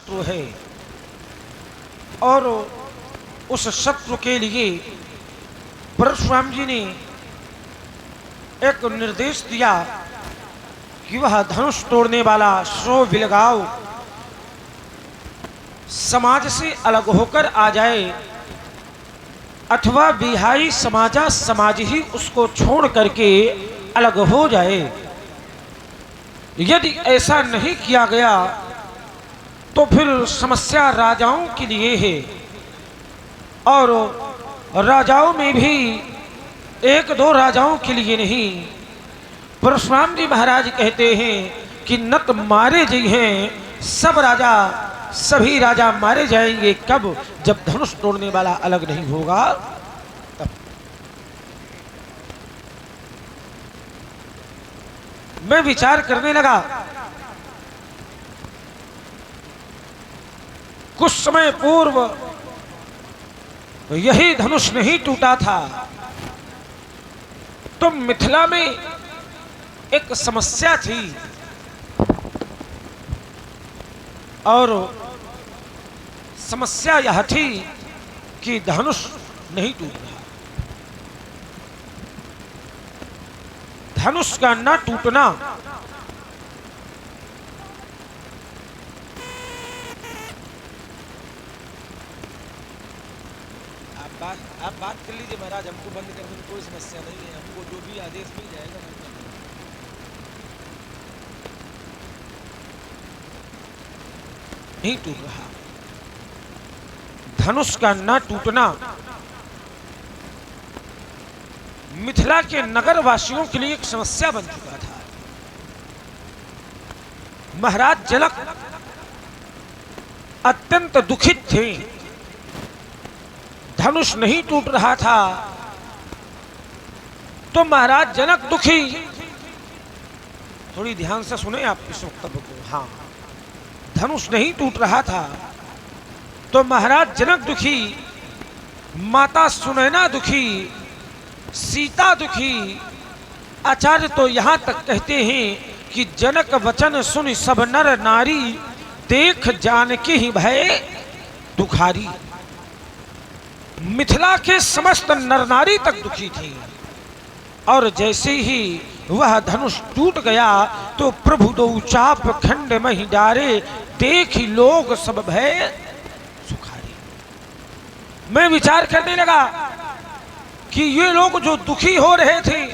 शत्रु है और उस शत्रु के लिए परशुराम जी ने एक निर्देश दिया कि वह धनुष तोड़ने वाला श्रो विलगाव समाज से अलग होकर आ जाए अथवा विहाई समाजा समाज ही उसको छोड़ करके अलग हो जाए। यदि ऐसा नहीं किया गया तो फिर समस्या राजाओं के लिए है और राजाओं में भी एक दो राजाओं के लिए नहीं। परशुराम जी महाराज कहते हैं कि नत मारे जी हैं सब राजा, सभी राजा मारे जाएंगे। कब? जब धनुष तोड़ने वाला अलग नहीं होगा तब। मैं विचार करने लगा। कुछ समय पूर्व यही धनुष नहीं टूटा था तो मिथिला में एक समस्या थी और समस्या यह थी कि धनुष नहीं टूट रहा। धनुष का न टूटना आप बात कर लीजिए महाराज, हमको बंद करने में कोई समस्या नहीं है। हमको जो भी आदेश मिल जाएगा नहीं टूट रहा। धनुष का न टूटना मिथिला के नगर वासियों के लिए एक समस्या बन चुका था। महाराज जनक अत्यंत दुखित थे। धनुष नहीं टूट रहा था तो महाराज जनक दुखी। थोड़ी ध्यान से सुने आप इस वक्तव्य को। हाँ, धनुष नहीं टूट रहा था तो महाराज जनक दुखी, माता सुनैना दुखी, सीता दुखी। आचार्य तो यहां तक कहते हैं कि जनक वचन सुन सब नर नारी, देख जानकी ही भय दुखारी। मिथिला के समस्त नर नारी तक दुखी थी और जैसे ही वह धनुष टूट गया तो प्रभु दो चाप खंड मही डारे, देख लोग सब भय सुखारी। मैं विचार करने लगा कि ये लोग जो दुखी हो रहे थे,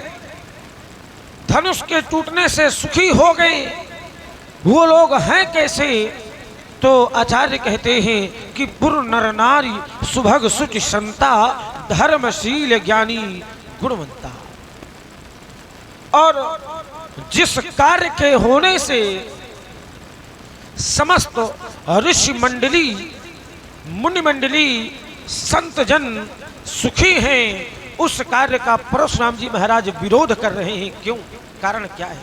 धनुष के टूटने से सुखी हो गए, वो लोग हैं कैसे? तो आचार्य कहते हैं कि पुर नर नारी सुभग सुचि संता, धर्मशील ज्ञानी गुणवंता। और जिस कार्य के होने से समस्त ऋषि मंडली, मुनि मंडली, संत जन सुखी हैं, उस कार्य का परशुराम जी महाराज विरोध कर रहे हैं। क्यों? कारण क्या है?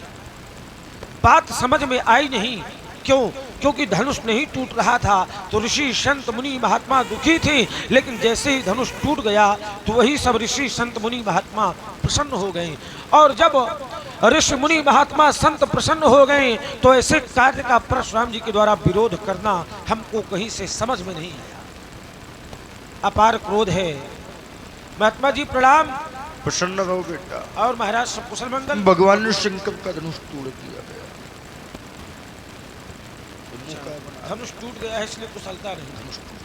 बात समझ में आई नहीं। क्यों? क्योंकि धनुष नहीं टूट रहा था तो ऋषि संत मुनि महात्मा दुखी थे, लेकिन जैसे ही धनुष टूट गया तो वही सब ऋषि संत मुनि महात्मा प्रसन्न हो गए। और जब ऋषि मुनि महात्मा संत प्रसन्न हो गए तो ऐसे कार्य का परशुराम जी के द्वारा विरोध करना हमको कहीं से समझ में नहीं आया। अपार क्रोध है। महात्मा जी प्रणाम। प्रसन्न रहो बेटा। और महाराज सब कुशल मंगल। भगवान ने संकल्प का धनुष तोड़ दिया गया। धनुष टूट गया है इसलिए कुशलता नहीं। धनुष टूट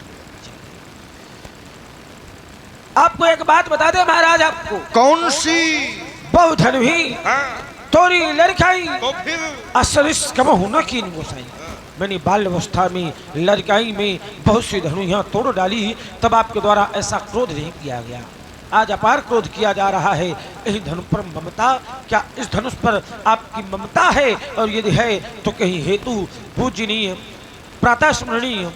गया। आपको एक बात बता दे महाराज, आपको कौन सी? बहुधन भी तोरी लड़काई तो फिर असरिस कम होना की गोसाई। मैंने बाल अवस्था में लड़काई में बहुत सी धनुइयां तोड़ डाली, तब आपके द्वारा ऐसा क्रोध नहीं किया गया। आज अपार क्रोध किया जा रहा है। इस धनुष पर ममता, क्या इस धनुष पर आपकी ममता है? और यदि है तो कहीं हेतु पूजनीय प्रातः स्मरणीय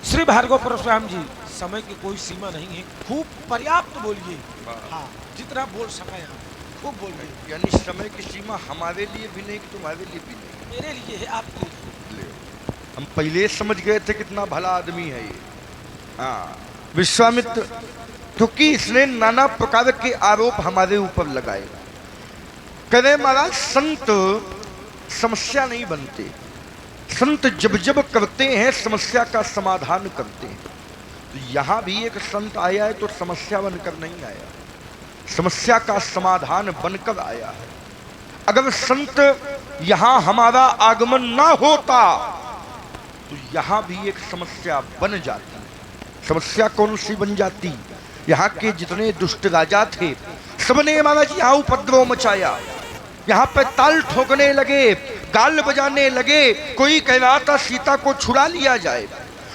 श्री भार्गव परशुराम जी, समय की कोई सीमा नहीं है। खूब पर्याप्त बोलिए। हाँ, जितना बोल सके आप खूब बोल रहे। यानी समय की सीमा हमारे लिए भी नहीं, तुम्हारे लिए भी नहीं, मेरे लिए है, आपके लिए। हम पहले समझ गए थे कितना भला आदमी है ये। हाँ, विश्वामित्र, क्योंकि इसने नाना प्रकार के आरोप हमारे ऊपर लगाए। कह रहे महाराज संत समस्या नहीं बनते, संत जब जब करते हैं समस्या का समाधान करते हैं। तो यहां भी एक संत आया है तो समस्या बनकर नहीं आया, समस्या का समाधान बनकर आया है। अगर संत यहां हमारा आगमन ना होता तो यहां भी एक समस्या बन जाती। समस्या कौन सी बन जाती? यहाँ के जितने दुष्ट राजा थे सबने महाराज यहाँ उपद्रव मचाया, यहाँ पे ताल ठोकने लगे, गाल बजाने लगे। कोई कह रहा था सीता को छुड़ा लिया जाए,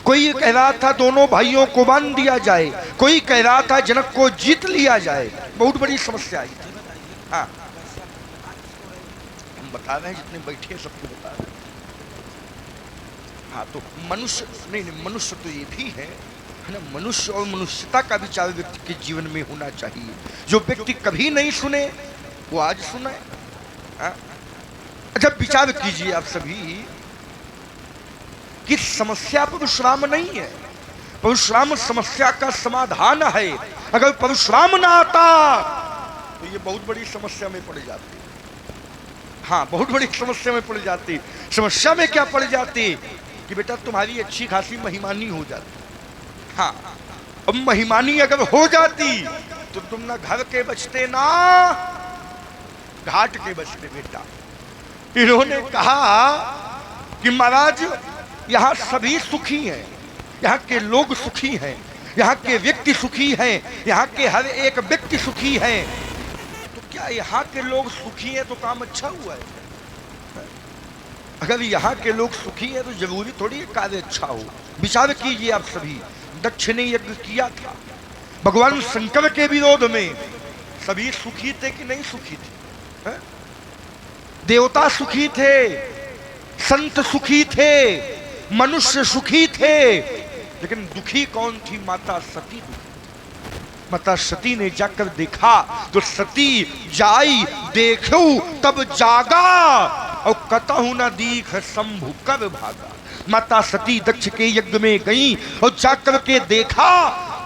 कोई कह रहा था दोनों भाइयों को बांध दिया जाए, कोई कह रहा था जनक को जीत लिया जाए। बहुत बड़ी समस्या आई थी। हाँ, हम बता रहे हैं, जितने बैठे हैं सबको बता रहे हैं। हाँ, तो मनुष्य नहीं, मनुष्य तो ये भी है ना, मनुष्य और मनुष्यता का विचार व्यक्ति के जीवन में होना चाहिए। जो व्यक्ति कभी नहीं सुने वो आज सुने। अच्छा, विचार कीजिए आप सभी कि समस्या परशुराम नहीं है, परशुराम समस्या का समाधान है। अगर परशुराम ना आता तो ये बहुत बड़ी समस्या में पड़ जाती। हाँ, बहुत बड़ी समस्या में पड़ जाती। समस्या में क्या पड़ जाती कि बेटा तुम्हारी अच्छी खासी महिमानी हो जाती। हाँ, अब महिमानी अगर हो जाती तो तुम ना घर के बचते ना घाट के बचते। बेटा, इन्होंने कहा कि महाराज यहाँ सभी सुखी हैं, यहाँ के लोग सुखी हैं, यहाँ के व्यक्ति सुखी हैं, यहाँ के हर एक व्यक्ति सुखी है। तो क्या यहाँ के लोग सुखी हैं तो काम अच्छा हुआ है? अगर यहाँ के लोग सुखी हैं तो जरूरी थोड़ी कार्य अच्छा हो। विचार कीजिए आप सभी, दक्ष ने यज्ञ किया था भगवान शंकर के विरोध में, सभी सुखी थे कि नहीं सुखी थे? देवता सुखी थे, संत सुखी थे, मनुष्य सुखी थे, लेकिन दुखी कौन थी? माता सती दुखी। माता सती ने जाकर देखा तो सती जाई देखो तब जागा और कतहु न दीख शंभु कर भागा। माता सती दक्ष के यज्ञ में गई और जाकर के देखा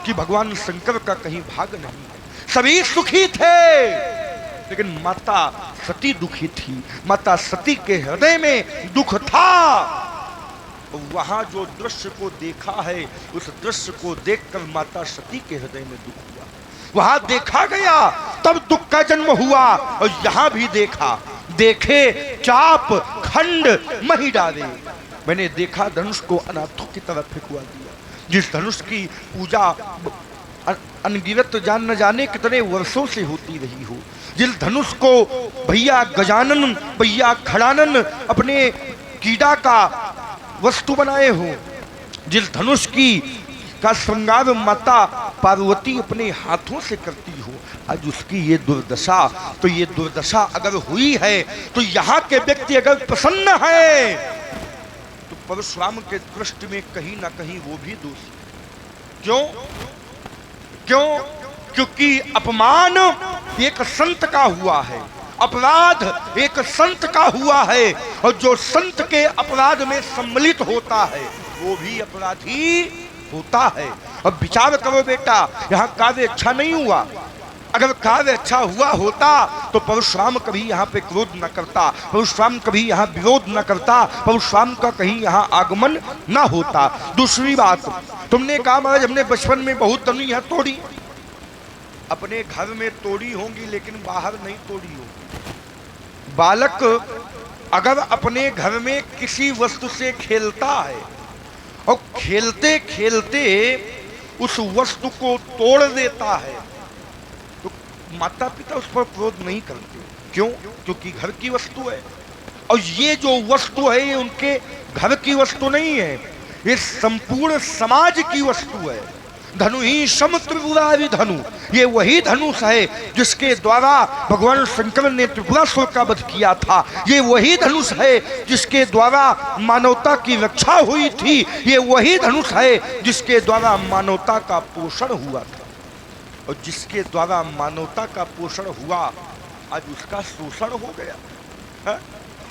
कि भगवान शंकर का कहीं भाग नहीं। सभी सुखी थे लेकिन माता सती दुखी थी। माता सती के हृदय में दुख था। वहां जो दृश्य को देखा है उस दृश्य को देखकर माता सती के हृदय में दुख हुआ। वहां देखा गया तब दुख का जन्म हुआ। और यहां भी देखा, देखे चाप खंड मही डाले। मैंने देखा धनुष को अनाथों की तरफ फेंकवा दिया। जिस धनुष की पूजा अनगिनत जान न जाने कितने वर्षों से होती रही हो, जिस धनुष को भैया गजानन भैया खड़ानन अपने कीड़ा का वस्तु बनाए हो, जिस धनुष की का श्रृंगार माता पार्वती अपने हाथों से करती हो, आज उसकी ये दुर्दशा। तो ये दुर्दशा अगर हुई है तो यहाँ के व्यक्ति अगर प्रसन्न है तो परशुराम के दृष्टि में कहीं ना कहीं वो भी दोषी। क्यों? क्योंकि अपमान एक संत का हुआ है, अपराध एक संत का हुआ है, और जो संत के अपराध में सम्मिलित होता है वो भी अपराधी होता है। अब विचार करो बेटा, यहाँ कार्य अच्छा नहीं हुआ। अगर कार्य अच्छा हुआ होता तो परशुराम कभी यहाँ पे क्रोध न करता, परशुराम कभी यहाँ विरोध न करता, परशुराम का कहीं यहाँ आगमन न होता। दूसरी बात, तुमने कहा महाराज हमने बचपन में बहुत धनु यहाँ तोड़ी। अपने घर में तोड़ी होंगी लेकिन बाहर नहीं तोड़ी होगी। बालक अगर अपने घर में किसी वस्तु से खेलता है और खेलते खेलते उस वस्तु को तोड़ देता है तो माता पिता उस पर क्रोध नहीं करते। क्यों? क्योंकि घर की वस्तु है। और ये जो वस्तु है ये उनके घर की वस्तु नहीं है, ये संपूर्ण समाज की वस्तु है। धनु ही सम त्रिपुरारि धनु, ये वही धनुष है जिसके द्वारा भगवान शंकर ने त्रिपुरासुर का वध किया था। ये वही धनुष है जिसके द्वारा मानवता की रक्षा हुई थी। ये वही धनुष है जिसके द्वारा मानवता का पोषण हुआ था। और जिसके द्वारा मानवता का पोषण हुआ आज उसका शोषण हो गया है?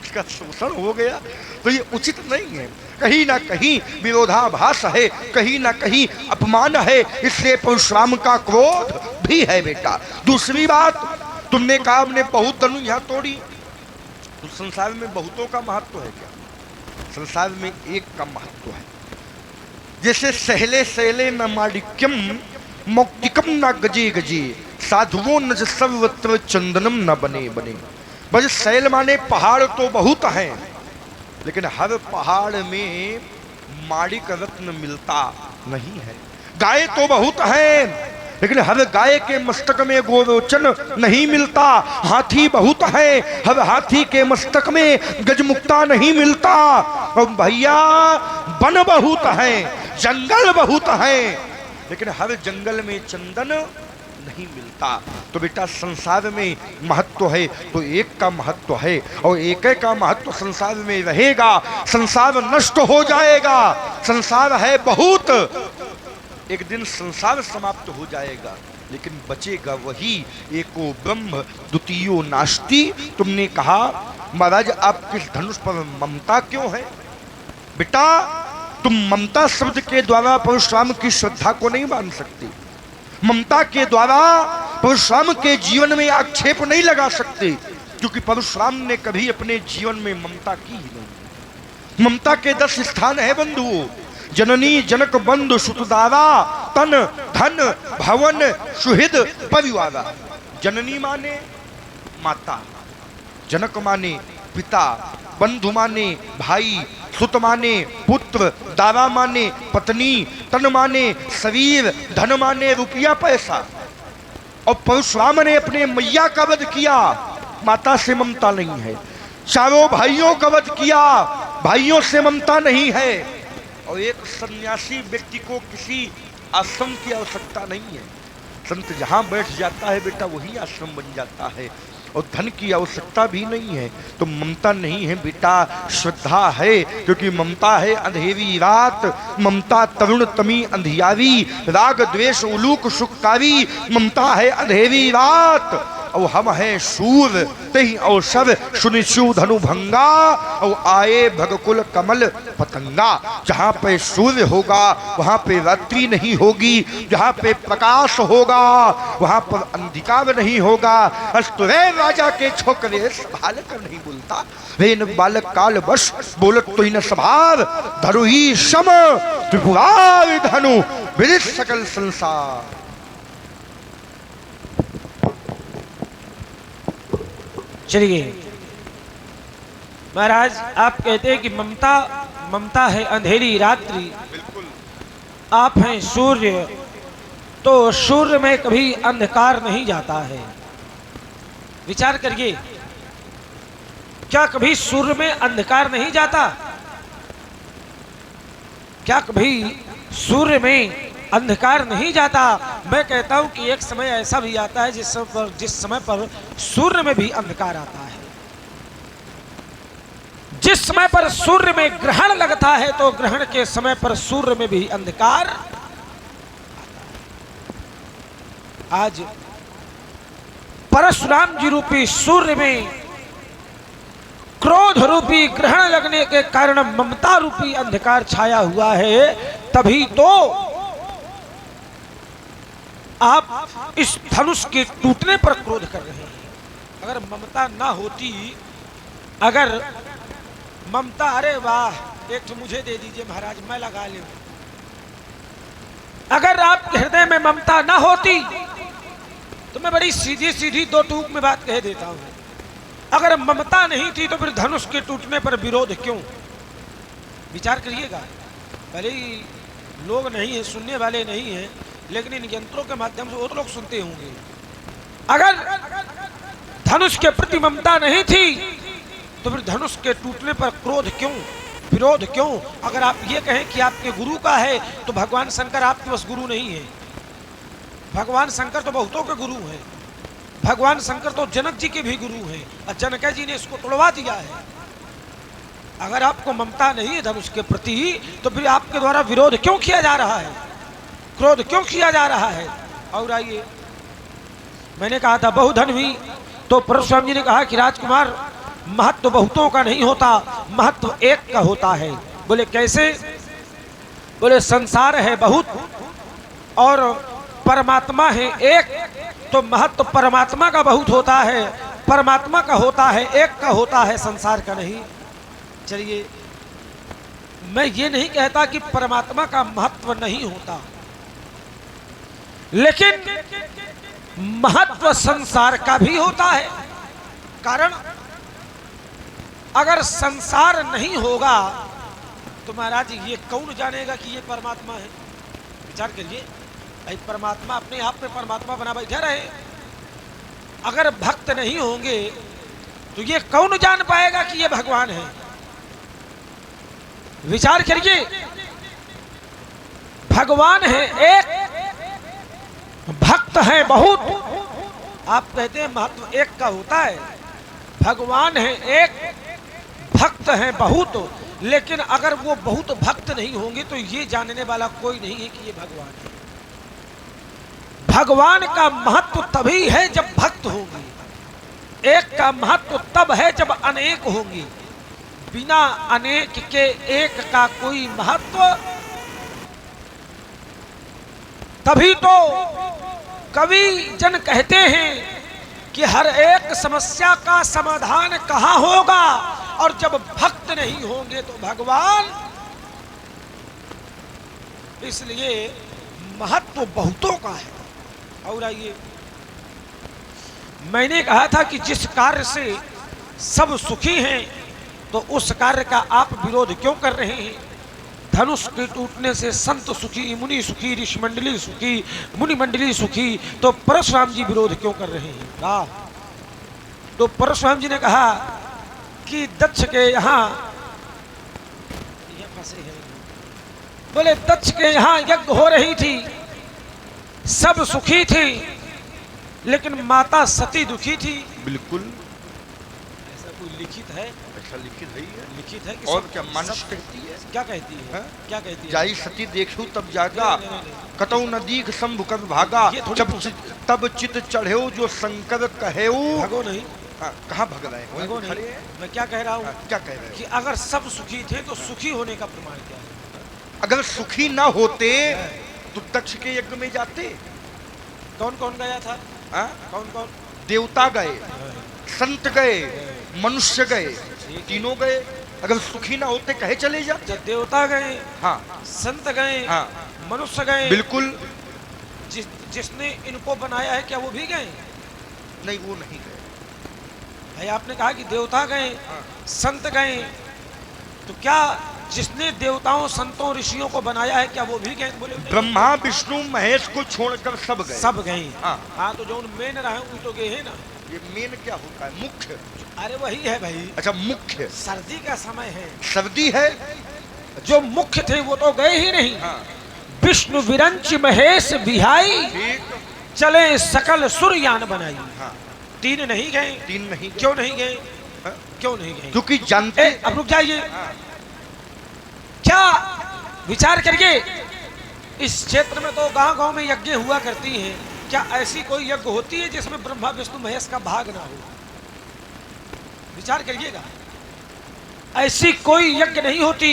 उसका शोषण हो गया तो ये उचित नहीं है। कहीं ना कहीं विरोधाभास है, कहीं ना कहीं अपमान है। इसलिए परशुराम का क्रोध भी है बेटा। दूसरी बात, तुमने कहा हमने बहुत धनु यहाँ तोड़ी, तो संसार में बहुतों का महत्व है क्या? संसार में एक का महत्व है। जैसे सहले सहले न माणिक्यम मौक्तिकम न गजे गजे, साधुओं न सर्वत्र चंदनम न बने बने। बस शैल माने पहाड़ तो बहुत हैं, लेकिन हर पहाड़ में माणिक रत्न मिलता नहीं है। गाय तो बहुत हैं, लेकिन हर गाय के मस्तक में गोरोचन नहीं मिलता। हाथी बहुत है, हर हाथी के मस्तक में गजमुक्ता नहीं मिलता। और भैया वन बहुत है, जंगल बहुत है, लेकिन हर जंगल में चंदन नहीं मिलता। तो बेटा संसार में महत्व है तो एक का महत्व है, और एक का महत्व संसार में रहेगा। संसार नष्ट हो जाएगा, संसार है बहुत, एक दिन संसार समाप्त हो जाएगा, लेकिन बचेगा वही एको ब्रह्म द्वितीयो नास्ति। तुमने कहा महाराज आप किस धनुष पर ममता क्यों है? बेटा तुम ममता शब्द के द्वारा परशुराम की श्रद्धा को नहीं मान सकते, ममता के द्वारा परशुराम के जीवन में आक्षेप नहीं लगा सकते, क्योंकि परशुराम ने कभी अपने जीवन में ममता की ही नहीं। ममता के 10 स्थान है बंधुओं, जननी जनक बंधु सुतदारा तन धन भवन सुहृद परिवारा। जननी माने माता, जनक माने पिता, बंधु माने भाई, सुत माने पुत्र, दारा माने पत्नी, तन माने शरीर, धन माने रुपया पैसा। और परशुराम ने अपने मैया का वध किया, माता से ममता नहीं है। चारों भाइयों का वध किया, भाइयों से ममता नहीं है। और एक सन्यासी व्यक्ति को किसी आश्रम की आवश्यकता नहीं है, संत जहां बैठ जाता है बेटा वही आश्रम बन जाता है। और धन की आवश्यकता भी नहीं है, तो ममता नहीं है बेटा, श्रद्धा है। क्योंकि ममता है अंधेरी रात, ममता तरुण तमी अंधियारी, राग द्वेष उलूक सुखकारी, ममता है अंधेरी रात। और हम हैं सूर तही अवसर सुनिशु धनु भंगा, और आए भगकुल कमल पतंगा। जहाँ पे सूर्य होगा वहाँ पे रात्रि नहीं होगी, जहाँ पे प्रकाश होगा वहाँ पर अंधकार नहीं होगा। अस्तुरे राजा के छोकरे संभाल कर नहीं बोलता, रेन बालक काल वश बोलत तो ही न सभार, धरु ही सम त्रिपुरार धनु विदित सकल संसार। चलिए महाराज आप कहते हैं कि ममता ममता है अंधेरी रात्रि, आप हैं सूर्य, तो सूर्य में कभी अंधकार नहीं जाता है। विचार करिए, क्या कभी सूर्य में अंधकार नहीं जाता? क्या कभी सूर्य में अंधकार नहीं जाता? मैं कहता हूं कि एक समय ऐसा भी आता है जिस समय पर सूर्य में भी अंधकार आता है। जिस समय पर सूर्य में ग्रहण लगता है तो ग्रहण के समय पर सूर्य में भी अंधकार आता है। आज परशुराम जी रूपी सूर्य में क्रोध रूपी ग्रहण लगने के कारण ममता रूपी अंधकार छाया हुआ है, तभी तो आप इस धनुष के टूटने पर क्रोध कर रहे हैं। अगर ममता ना होती, अगर ममता, अरे वाह एक तो मुझे दे दीजिए महाराज मैं लगा लूं। अगर आपके हृदय में ममता ना होती तो मैं बड़ी सीधी सीधी 2 टूक में बात कह देता हूं। अगर ममता नहीं थी तो फिर धनुष के टूटने पर विरोध क्यों? विचार करिएगा। भले ही लोग नहीं है, सुनने वाले नहीं हैं, लेकिन इन यंत्रों के माध्यम से वो तो लोग सुनते होंगे। अगर धनुष के प्रति ममता नहीं थी तो फिर धनुष के टूटने पर क्रोध क्यों, विरोध क्यों? अगर आप ये कहें कि आपके गुरु का है तो भगवान शंकर आपके बस गुरु नहीं है। भगवान शंकर तो बहुतों के गुरु हैं। भगवान शंकर तो जनक जी के भी गुरु हैं, और जनक जी ने इसको तोड़वा दिया है। अगर आपको ममता नहीं है धनुष के प्रति तो फिर आपके द्वारा विरोध क्यों किया जा रहा है, क्रोध क्यों किया जा रहा है? और आइए, मैंने कहा था बहुधन हुई, तो परशुराम जी ने कहा कि राजकुमार महत्व बहुतों का नहीं होता, महत्व एक का होता है। बोले कैसे? बोले संसार है बहुत और परमात्मा है एक, तो महत्व परमात्मा का बहुत होता है, परमात्मा का होता है, एक का होता है, संसार का नहीं। चलिए मैं ये नहीं कहता कि परमात्मा का महत्व नहीं होता, लेकिन महत्व संसार का भी होता है। कारण अगर संसार नहीं होगा तो महाराज ये कौन जानेगा कि ये परमात्मा है? विचार करिए, भाई परमात्मा अपने आप में परमात्मा बना बैठे रहे, अगर भक्त नहीं होंगे तो ये कौन जान पाएगा कि ये भगवान है? विचार करिए, भगवान है एक, भक्त है बहुत। आप कहते हैं महत्व एक का होता है, भगवान है एक, भक्त है बहुत। लेकिन अगर वो बहुत भक्त नहीं होंगे तो ये जानने वाला कोई नहीं है कि ये भगवान है। भगवान का महत्व तभी है जब भक्त होंगे, एक का महत्व तब है जब अनेक होंगे। बिना अनेक के एक का कोई महत्व। तभी तो कवि जन कहते हैं कि हर एक समस्या का समाधान कहाँ होगा, और जब भक्त नहीं होंगे तो भगवान। इसलिए महत्व बहुतों का है। और आइए, मैंने कहा था कि जिस कार्य से सब सुखी हैं तो उस कार्य का आप विरोध क्यों कर रहे हैं? धनुष के टूटने से संत सुखी, मुनि सुखी, ऋषि मंडली सुखी, मुनि मंडली सुखी, तो परशुराम जी विरोध क्यों कर रहे हैं? तो परशुराम जी ने कहा कि दक्ष के यहाँ फंसे हैं, बोले दक्ष के यहाँ यज्ञ हो रही थी, सब सुखी थी, लेकिन माता सती दुखी थी। बिल्कुल ऐसा कोई लिखित है? ऐसा लिखित है, लिखित है कि और क्या मनुष्य कहती है? क्या कहती है? है? क्या कहती है? जाई सती देखू तब जागा, कतौ न दीख शंभु कब भागा, तब चित चढ़ेऊ जो शंकर कहेऊ। भगो नहीं, कहाँ भग रहे हैं? भगो नहीं। मैं क्या कह रहा हूँ? क्या कह रहे हैं? कि अगर सब सुखी थे तो सुखी होने का प्रमाण क्या है? अगर सुखी ना होते तो दक्ष के यज्ञ में जाते। कौन कौन गया था? कौन कौन? देवता गए, संत गए, मनुष्य गए, तीनों गए। अगर सुखी ना होते कहे चले जाते? जब देवता गए, हाँ, संत गए, हाँ, मनुष्य गए, बिल्कुल। जिसने इनको बनाया है क्या वो भी गए? नहीं, वो नहीं गए। भाई आपने कहा कि देवता गए, हाँ। संत गए, तो क्या जिसने देवताओं, संतों, ऋषियों को बनाया है क्या वो भी गए? बोले ब्रह्मा विष्णु महेश को छोड़कर सब गए। सब गए। हाँ, तो जो मेन रहे वो तो गए हैं ना। ये मेन क्या होता है? मुख्य। अरे वही है भाई। अच्छा, मुख्य। सर्दी का समय है, सर्दी है, जो मुख्य थे वो तो गए ही नहीं। हाँ। विष्णु विरंच महेश बिहाई, ठीक। चले सकल सुरयान बनाई। हाँ। तीन नहीं गए। तीन नहीं गए। क्यों नहीं गए? क्यों नहीं गए? क्योंकि जानते। अब रुक जाइए, क्या विचार करिए, इस क्षेत्र में तो गांव गांव में यज्ञ हुआ करती हैं, क्या ऐसी कोई यज्ञ होती है जिसमें ब्रह्मा विष्णु महेश का भाग ना हो? विचार करिएगा, ऐसी कोई यज्ञ नहीं होती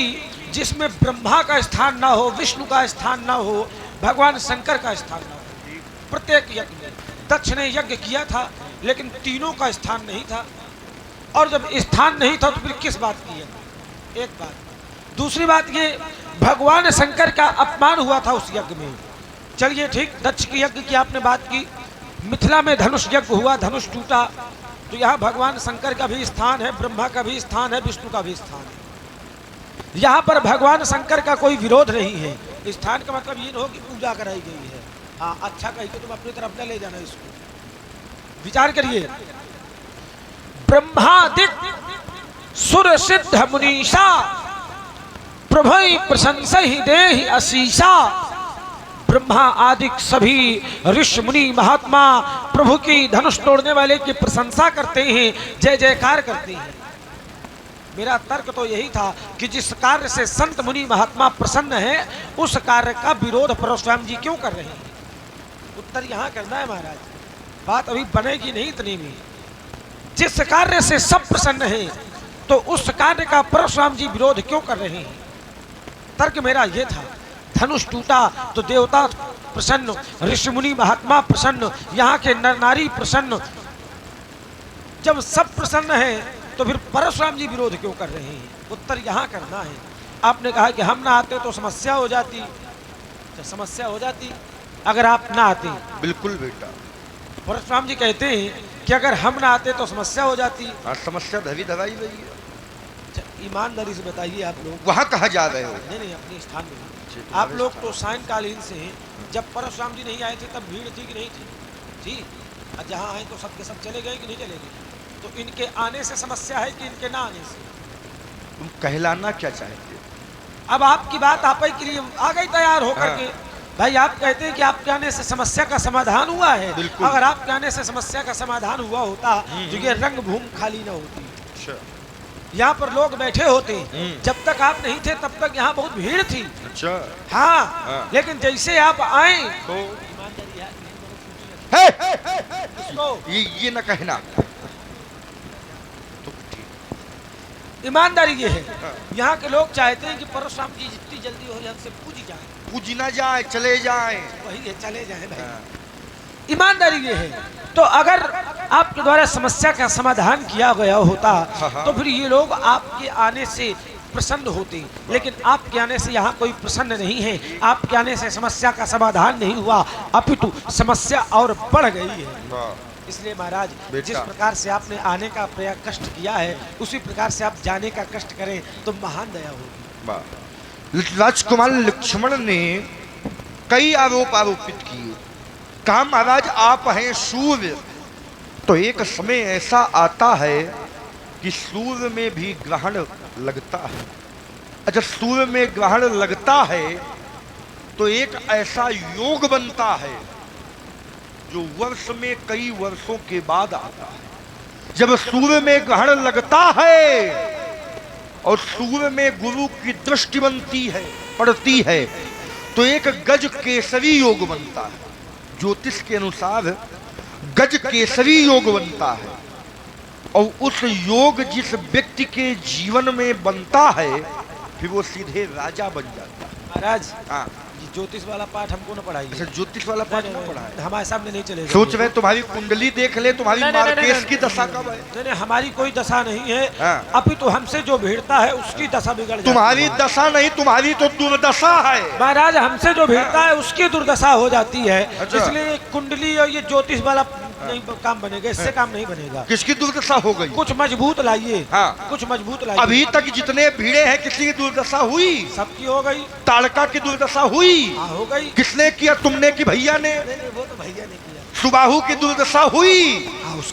जिसमें ब्रह्मा का स्थान ना हो, विष्णु का स्थान ना हो, भगवान शंकर का स्थान ना हो। प्रत्येक यज्ञ में दक्ष ने यज्ञ किया था, लेकिन तीनों का स्थान नहीं था। और जब स्थान नहीं था तो फिर किस बात की है? एक बात। दूसरी बात ये, भगवान शंकर का अपमान हुआ था उस यज्ञ में। चलिए ठीक, दक्ष की यज्ञ की आपने बात की, मिथिला में धनुष यज्ञ हुआ, धनुष टूटा, तो यहाँ भगवान शंकर का भी स्थान है, ब्रह्मा का भी स्थान है, विष्णु का भी स्थान है। यहाँ पर भगवान शंकर का कोई विरोध नहीं है। स्थान का मतलब ये न हो कि पूजा कराई गई है। हाँ, अच्छा कही तो तुम अपनी तरफ न ले जाना इसको। विचार करिए, ब्रह्मादिक सुर सिद्ध मुनीषा प्रभु प्रशंसा ही देहि असीसा। ब्रह्मा आदि सभी ऋषि मुनि महात्मा प्रभु की धनुष तोड़ने वाले की प्रशंसा करते हैं, जय जयकार करते हैं। मेरा तर्क तो यही था कि जिस कार्य से संत मुनि महात्मा प्रसन्न है, उस कार्य का विरोध परशुराम जी क्यों कर रहे हैं? उत्तर यहाँ करना है महाराज, बात अभी बनेगी नहीं इतनी में। जिस कार्य से सब प्रसन्न है तो उस कार्य का परशुराम जी विरोध क्यों कर रहे हैं? तर्क मेरा यह था, धनुष टूटा तो देवता प्रसन्न, ऋषि मुनि महात्मा प्रसन्न, यहाँ के नर नारी प्रसन्न। जब सब प्रसन्न है तो फिर परशुराम जी विरोध क्यों कर रहे हैं? उत्तर यहाँ करना है। आपने कहा कि हम ना आते तो समस्या हो जाती, तो समस्या हो जाती अगर आप ना आते। बिल्कुल बेटा। परशुराम जी कहते हैं कि अगर हम ना आते तो समस्या हो जाती। हाँ, समस्या धरी धराई रही है। अच्छा, ईमानदारी से बताइए आप लोग वहाँ कहाँ जा रहे हो? नहीं नहीं अपने स्थान में आप लोग तो सायंकालीन से हैं, जब परशुराम जी नहीं आए थे तब भीड़ थी कि नहीं थी? जी। और जहाँ आए तो सबके सब चले गए कि नहीं चले गए? तो इनके आने से समस्या है कि इनके ना आने से? तुम कहलाना क्या चाहते हो? अब आपकी बात आप ही के लिए आ गई तैयार होकर के। भाई आप कहते हैं कि आपके आने से समस्या का समाधान हुआ है। अगर आपके आने से समस्या का समाधान हुआ होता तो ये रंग भूमि खाली ना होती। अच्छा। यहाँ पर लोग बैठे होते, जब तक आप नहीं थे तब तक यहाँ बहुत भीड़ थी। अच्छा। हाँ, लेकिन जैसे आप आए तो ये न कहना। तो ईमानदारी ये है, यहाँ के लोग चाहते हैं कि परशुराम जी जितनी जल्दी हो जाए हमसे पूजी जाए। पूजी ना जाए, चले जाए। वही है, चले जाए भाई। ईमानदारी ये है। तो अगर आपके द्वारा समस्या का समाधान किया गया होता तो फिर ये लोग आपके आने से प्रसन्न होते, लेकिन आपके आने से यहाँ कोई प्रसन्न नहीं है। आपके आने से समस्या का समाधान नहीं हुआ, अपितु समस्या और बढ़ गई है। इसलिए महाराज जिस प्रकार से आपने आने का प्रयास कष्ट किया है उसी प्रकार से आप जाने का कष्ट करें तो महान दया होगी। राजकुमार लक्ष्मण ने कई आरोप आरोपित किए। कहा महाराज आप हैं सूर्य, तो एक समय ऐसा आता है कि सूर्य में भी ग्रहण लगता है। अच्छा, सूर्य में ग्रहण लगता है तो एक ऐसा योग बनता है जो वर्ष में कई वर्षों के बाद आता है। जब सूर्य में ग्रहण लगता है और सूर्य में गुरु की दृष्टि बनती है, पड़ती है, तो एक गज केसरी योग बनता है। ज्योतिष के अनुसार गज केसरी योग बनता है और उस योग जिस व्यक्ति के जीवन में बनता है फिर वो सीधे राजा बन जाता है। महाराज हाँ, ज्योतिष वाला पाठ हमको न पढ़ाइए। अच्छा, ज्योतिष वाला पाठ ना पढ़ा है? हमारे सामने नहीं चलेगा। सोच रहे तुम्हारी कुंडली देख ले, तुम्हारी मार्केश की दशा कब है? नहीं, हमारी कोई दशा नहीं है। हाँ। अभी तो हमसे जो भिड़ता है उसकी दशा बिगड़ जाती है। तुम्हारी दशा नहीं, तुम्हारी तो दुर्दशा है महाराज। हमसे जो भिड़ता है उसकी दुर्दशा हो जाती है। अच्छा। इसलिए कुंडली और ये ज्योतिष वाला नहीं काम बनेगा, इससे काम नहीं बनेगा। किसकी दुर्दशा हो गई? कुछ मजबूत लाइए। हाँ। कुछ मजबूत लाइए। अभी तक जितने भीड़े हैं किसी की दुर्दशा हुई? सबकी हो गई। ताड़का की दुर्दशा हुई? हाँ, हो गई। किसने किया? तुमने की भैया ने? वो तो भैया ने किया। सुबाहु की दुर्दशा हुई?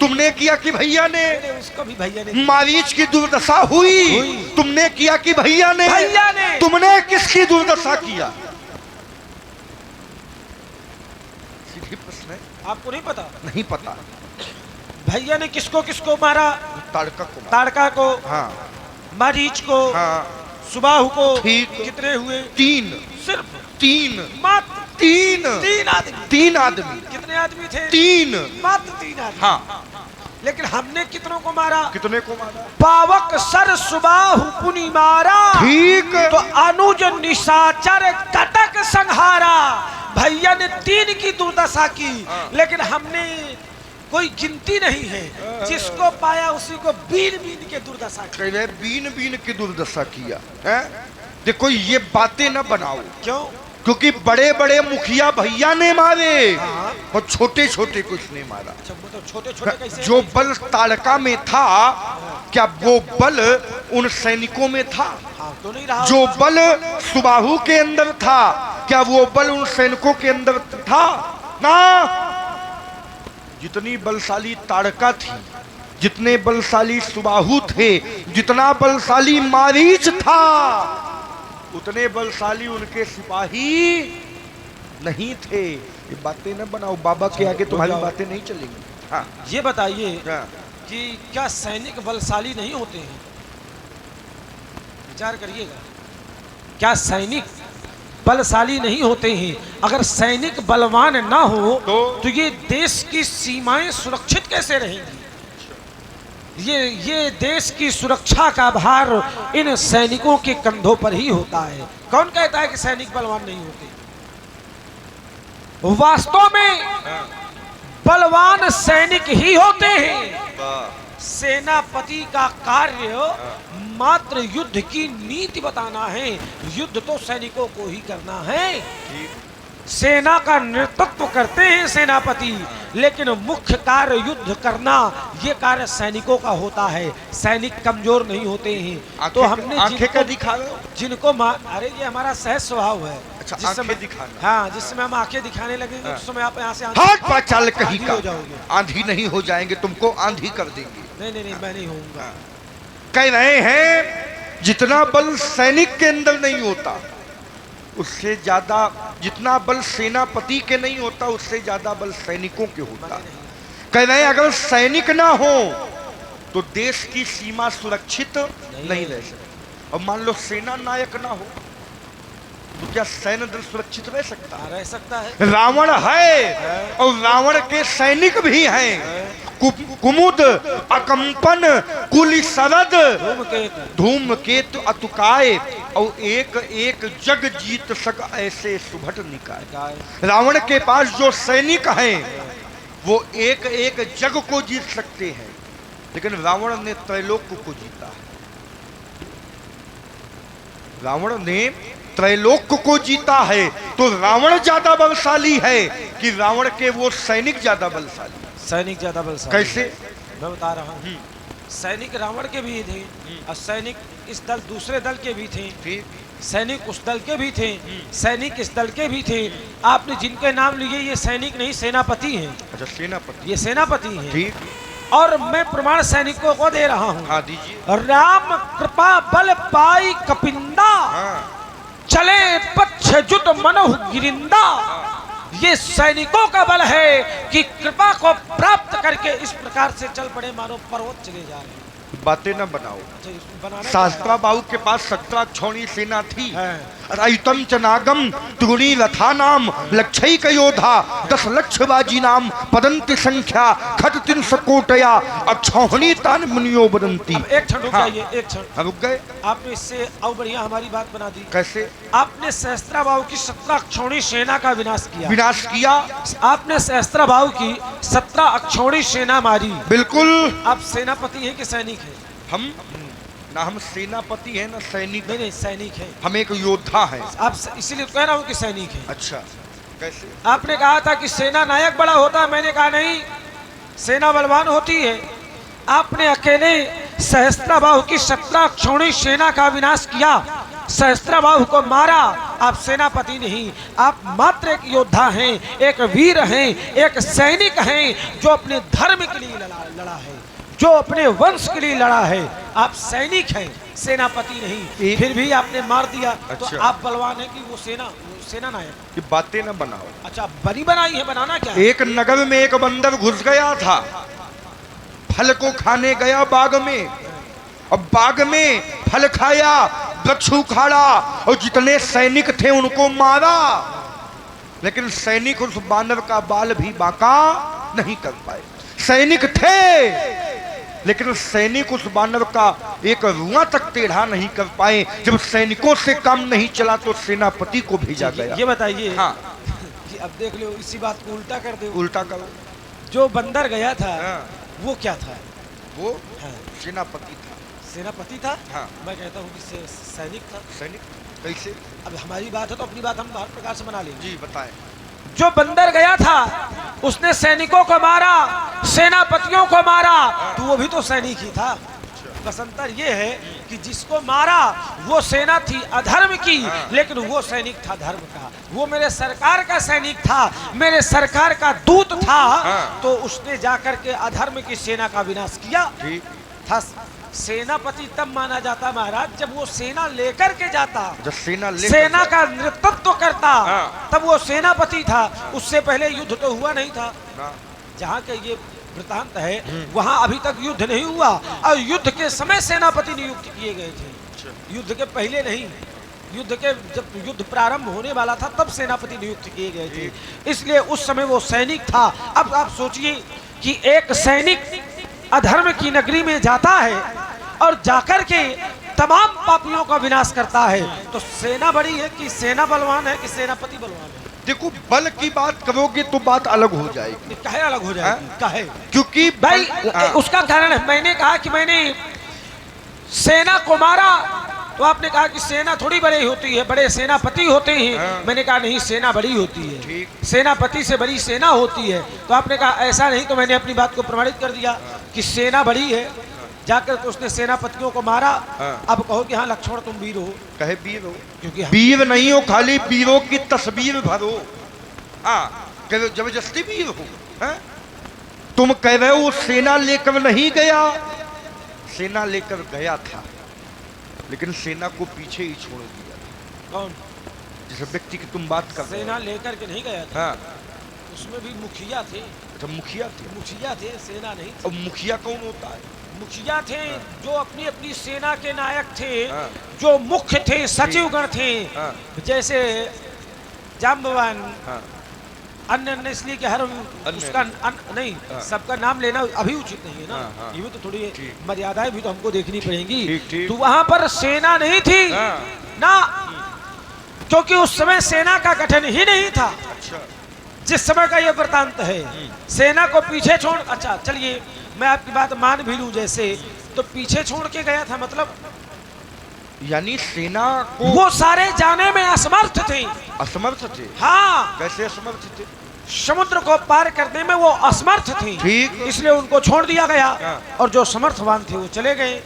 तुमने किया कि भैया ने? उसको भी भैया ने। मारीच की दुर्दशा हुई? तुमने किया कि भैया ने? भैया ने। तुमने किसकी दुर्दशा किया? सीधी प्रश्न है। आपको नहीं पता? नहीं पता। भैया ने किसको किसको मारा? ताड़का को। ताड़का को, हाँ, मारीच को, हाँ, सुबाहु को। ठीक। कितने हुए? 3। सिर्फ 3? मात्र 3 आदमी। 3 आदमी। कितने आदमी थे? 3। मात्र 3 आदमी। हाँ। लेकिन हमने कितनों को मारा? कितने को मारा? पावक सर सुबाहु पुनि मारा। ठीक। तो अनुज निशाचर कटक संहारा। भैया ने 3 की दुर्दशा की, लेकिन हमने कोई गिनती नहीं है। जिसको पाया उसी को बीन बीन के दुर्दशा की। बीन बीन की दुर्दशा किया है। देखो ये बातें न बनाओ। क्यों? क्योंकि बड़े बड़े मुखिया भैया ने मारे और छोटे छोटे कुछ नहीं मारा। अच्छा, वो तो छोटे छोटे कैसे? जो बल ताड़का में था क्या वो बल उन सैनिकों में था? हाँ, तो नहीं रहा। जो बल सुबाहु के अंदर था क्या वो बल उन सैनिकों के अंदर था? ना। जितनी बलशाली ताड़का थी, जितने बलशाली सुबाहु थे, जितना बलशाली मारीच था, उतने बलशाली उनके सिपाही नहीं थे। ये बातें न बनाओ, बाबा के आगे तुम्हारी बातें नहीं चलेंगी। हाँ। ये बताइए हाँ। कि क्या सैनिक बलशाली नहीं होते हैं? विचार करिएगा, क्या सैनिक बलशाली नहीं होते हैं? अगर सैनिक बलवान ना हो तो ये देश की सीमाएं सुरक्षित कैसे रहेंगी? ये देश की सुरक्षा का भार इन सैनिकों के कंधों पर ही होता है। कौन कहता है कि सैनिक बलवान नहीं होते? वास्तव में बलवान सैनिक ही होते हैं। सेनापति का कार्य मात्र युद्ध की नीति बताना है। युद्ध तो सैनिकों को ही करना है। सेना का नेतृत्व करते हैं सेनापति, लेकिन मुख्य कार्य युद्ध करना ये कार्य सैनिकों का होता है। सैनिक कमजोर नहीं होते हैं। तो हमने आंखें का दिखा रहे हो? जिनको अरे ये हमारा सहज स्वभाव है। अच्छा, जिस समय दिखाना। हाँ, जिस समय हम आंखें दिखाने लगेंगे उस समय आप यहाँ से हाथ पा चाल कहीं का हो जाओगे। आंधी नहीं हो जाएंगे, तुमको आंधी कर देंगे। नहीं, मैं नहीं होऊंगा। कह रहे हैं जितना बल सैनिक के अंदर नहीं होता उससे ज्यादा, जितना बल सेनापति के नहीं होता उससे ज्यादा बल सैनिकों के होता। कह रहे हैं अगर सैनिक ना हो तो देश की सीमा सुरक्षित नहीं रह सकती। और मान लो सेना नायक ना हो तो क्या सैन्य दल सुरक्षित रह सकता है? रह सकता है। रावण है और रावण के सैनिक भी हैं। कुमुद, अकंपन, कुली सरद, धूमकेतु अतुकाय और एक एक जग जीत सक ऐसे सुभट निकाय। रावण के पास जो सैनिक हैं वो एक एक जग को जीत सकते हैं, लेकिन रावण ने त्रैलोक को जीता है। रावण ने त्रैलोक को जीता है। तो रावण ज्यादा बलशाली है कि रावण के वो सैनिक ज्यादा बलशाली? सैनिक ज्यादा बलशाली। कैसे? मैं बता रहा हूँ। सैनिक रावण के भी थे और सैनिक इस दल दूसरे दल के भी थे। सैनिक उस दल के भी थे, सैनिक इस दल के भी थे। आपने जिनके नाम लिए ये सैनिक नहीं, सेनापति हैं। अच्छा, सेनापति। ये सेनापति हैं। ठीक। और मैं प्रमाण सैनिकों को दे रहा हूँ। हाँ, दीजिए। राम कृपा बल पाई कपिंदा, चले पक्ष जुट मनहु गिरिंदा। ये सैनिकों का बल है कि कृपा को प्राप्त करके इस प्रकार से चल पड़े मानो पर्वत चले जा रहे हैं। बातें न बनाओ। शास्त्रा बाहु के पास 17 क्षौणी सेना थी। रयुतम च नागम त्रिगुणी रथा नाम लक्षैक योधा 10 लक्ष बाजी नाम पदंति संख्या खट 300 कोटया अक्षौहिणी तान मुनियो बदंती। एक क्षण रुक जाइए, एक क्षण रुक गए। आपने इससे और बढ़िया हमारी बात बना दी। कैसे? आपने सहस्त्राबाहु की 17 अक्षौणी सेना का विनाश किया। विनाश किया। आपने सहस्त्राबाहु की 17 अक्षौणी सेना मारी। बिल्कुल। आप सेनापति हैं कि सैनिक हैं? हम ना हम सेनापति हैं ना सैनिक। नहीं, सैनिक हैं। हम एक योद्धा हैं। आप इसीलिए कह रहा हूँ कि सैनिक हैं। अच्छा, कैसे? आपने कहा था कि सेना नायक बड़ा होता है, मैंने कहा नहीं, सेना बलवान होती है। आपने अकेले सहस्त्राबाहु की 17 अक्षौणी सेना का विनाश किया, सहस्त्राबाहु को मारा। आप सेनापति नहीं, आप मात्र एक योद्धा हैं, एक वीर हैं, एक सैनिक हैं जो अपने धर्म के लिए लड़ा है, जो अपने वंश के लिए लड़ा है। आप सैनिक हैं, सेनापति नहीं। फिर भी आपने मार दिया। अच्छा। तो आप बलवान हैं कि वो सेना नायक? ये बातें न बनाओ। अच्छा, बनी बनाई है, बनाना क्या? एक नगर में एक बंदर घुस गया था, फल को खाने गया बाग में, और बाग में फल खाया, वृक्ष उखाड़ा और जितने सैनिक थे उनको मारा, लेकिन सैनिक उस बानर का बाल भी बांका नहीं कर पाए। सैनिक थे लेकिन सैनिक उस बानर का एक रुआ तक टेढ़ा नहीं कर पाए। जब सैनिकों से काम नहीं चला तो सेनापति को भेजा गया। ये बताइए। हाँ। कि अब देख लो, इसी बात को उल्टा कर दो। उल्टा करो। जो बंदर गया था। हाँ। वो क्या था? वो हाँ। सेनापति था। सेनापति था? हाँ। मैं कहता हूँ कि सैनिक था। सैनिक कैसे? अब हमारी बात है तो अपनी बात हम हर प्रकार से बना लेंगे। जी बताएं। जो बंदर गया था उसने सैनिकों को मारा, सेनापतियों को मारा, तो वो भी तो सैनिक ही था। बस अंतर ये है कि जिसको मारा वो सेना थी अधर्म की, लेकिन वो सैनिक था धर्म का। वो मेरे सरकार का सैनिक था, मेरे सरकार का दूत था। तो उसने जाकर के अधर्म की सेना का विनाश किया। था सेनापति तब माना जाता महाराज जब वो सेना लेकर के जाता, जब सेना का नेतृत्व करता, तब वो सेनापति था। उससे पहले युद्ध तो हुआ नहीं था। जहाँ के ये वृतांत है वहाँ अभी तक युद्ध नहीं हुआ, और युद्ध के समय सेनापति नियुक्त किए गए थे, युद्ध के पहले नहीं। युद्ध के जब युद्ध प्रारंभ होने वाला था तब सेनापति नियुक्त किए गए थे, इसलिए उस समय वो सैनिक था। अब आप सोचिए कि एक सैनिक अधर्म की नगरी में जाता है और जाकर के तमाम पापियों का विनाश करता है, तो सेना बड़ी है कि सेना बलवान है कि सेनापति बलवान है? देखो, बल की बात करोगे तो बात अलग हो जाएगी। काहे अलग हो जाएगी? काहे? क्योंकि भाई उसका कारण है, मैंने कहा कि मैंने सेना को मारा। तो आपने कहा कि सेना थोड़ी बड़ी होती है, बड़े सेनापति होते हैं। हाँ। मैंने कहा नहीं, सेना बड़ी होती है, ठीक। सेनापति से बड़ी सेना होती है। तो आपने कहा ऐसा नहीं। तो मैंने अपनी बात को प्रमाणित कर दिया कि सेना बड़ी है। जाकर तो उसने सेनापतियों को मारा। हाँ। अब कहो कि हाँ लक्ष्मण तुम वीर हो, कहे वीर हो, क्योंकि वीर नहीं हो, खाली वीरों की तस्वीर भरो। हाँ, कहे जबरदस्ती वीर हो। हाँ? तुम कह रहे हो सेना लेकर नहीं गया, सेना लेकर गया था, लेकिन सेना को पीछे ही छोड़ दिया। कौन? जिस व्यक्ति की तुम बात कर रहे हो। सेना लेकर के नहीं गया था। हाँ, उसमें भी मुखिया थे। अच्छा मुखिया थे। मुखिया थे, सेना नहीं थी। अब मुखिया कौन होता है? मुखिया थे जो अपनी अपनी सेना के नायक थे, हाँ। जो मुख्य थे, सचिवगण थे। हाँ। जैसे जाम्बवान, हाँ, अन्य इसलिए कि हर उसका नहीं, हाँ। सबका नाम लेना अभी उचित नहीं है ना। हाँ, हाँ। ये भी तो थोड़ी ठीक। मर्यादाएं भी तो हमको देखनी पड़ेंगी। ठीक, ठीक। तो वहां पर सेना नहीं थी हाँ। ना, क्योंकि उस समय सेना का गठन ही नहीं था। अच्छा। जिस समय का यह वृतांत है, सेना को पीछे छोड़, अच्छा चलिए मैं आपकी बात मान भी लूं, जैसे तो पीछे छोड़ के गया था, मतलब यानी सेना को वो सारे जाने में असमर्थ थे। असमर्थ थे। हाँ, कैसे असमर्थ थे? समुद्र को पार करने में वो असमर्थ थे। ठीक। इसलिए उनको छोड़ दिया गया। हाँ। और जो समर्थवान थे वो चले गए।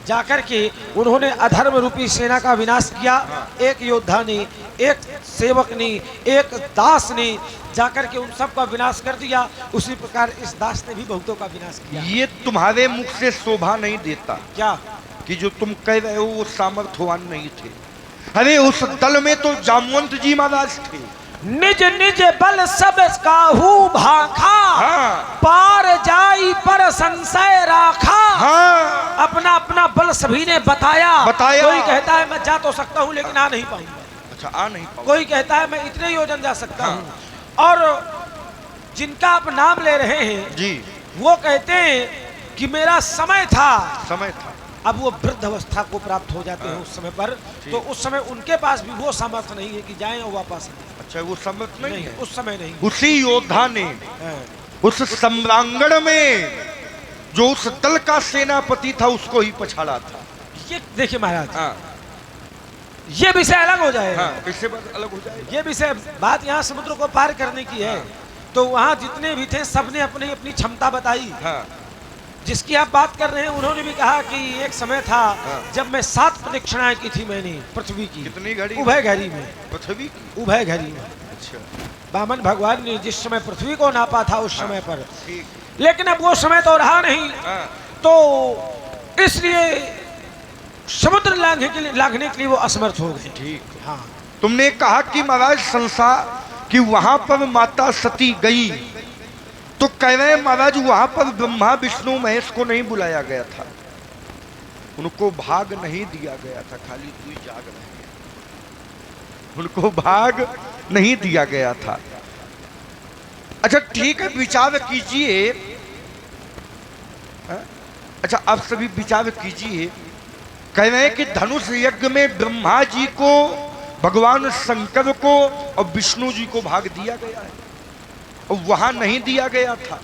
जाकर के उन्होंने अधर्म रूपी सेना का विनाश किया। एक योद्धा ने, एक सेवक ने, एक दास ने जाकर के उन सब का विनाश कर दिया। उसी प्रकार इस दास ने भी बहुतों का विनाश किया। ये तुम्हारे मुख से शोभा नहीं देता क्या? कि जो तुम कह रहे हो वो सामर्थ्यवान नहीं थे। अरे उस दल में तो जामवंत जी महाराज थे। निज निज बल सब काहू भाखा, हाँ। पार जाई पर संशय राखा। हाँ। अपना अपना बल सभी ने बताया। बताया। कोई कहता है मैं जा तो सकता हूँ लेकिन आ नहीं पाऊंगा। अच्छा, आ नहीं पाओ। कोई कहता है मैं इतने योजन जा सकता हाँ। हूँ। और जिनका आप नाम ले रहे हैं जी, वो कहते हैं कि मेरा समय था। समय था। अब वो वृद्ध अवस्था को प्राप्त हो जाते हैं उस समय पर, तो उस समय उनके पास भी वो सामर्थ्य नहीं है कि जाएं और वापस आएं। अच्छा, वो समर्थ नहीं है। उस समय नहीं। उसी योद्धा ने हाँ। उस सम्रांगण में जो उस दल का सेनापति था उसको ही पछाड़ा था। ये देखिए महाराज, हाँ। ये विषय अलग हो जाएगा। हाँ, कैसे बात अलग हो जाएगी? ये विषय, बात यहाँ समुद्र को पार करने की है। तो वहाँ जितने भी थे सबने अपनी अपनी क्षमता बताई। हाँ। जिसकी आप बात कर रहे हैं उन्होंने भी कहा कि एक समय था जब मैं 7 प्रदक्षिणाएं की थी मैंने पृथ्वी की। कितनी घड़ी? उभय घड़ी में। पृथ्वी की? उभय घड़ी में। अच्छा। वामन भगवान ने जिस समय पृथ्वी को नापा था उस समय पर, ठीक। लेकिन अब वो समय तो रहा नहीं। हाँ। तो इसलिए समुद्र लांघने के लिए वो असमर्थ हो गए। ठीक। हाँ। तुमने कहा कि महाराज संसार कि वहां पर माता सती गई, तो कह रहे महाराज वहां पर ब्रह्मा विष्णु महेश को नहीं बुलाया गया था, उनको भाग नहीं दिया गया था, खाली तू ही जाग रह गया, उनको भाग नहीं दिया गया था। अच्छा ठीक है, विचार कीजिए। अच्छा आप सभी विचार कीजिए। कह रहे हैं कि धनुष यज्ञ में ब्रह्मा जी को, भगवान शंकर को और विष्णु जी को भाग दिया गया है, और वहां नहीं दिया गया था।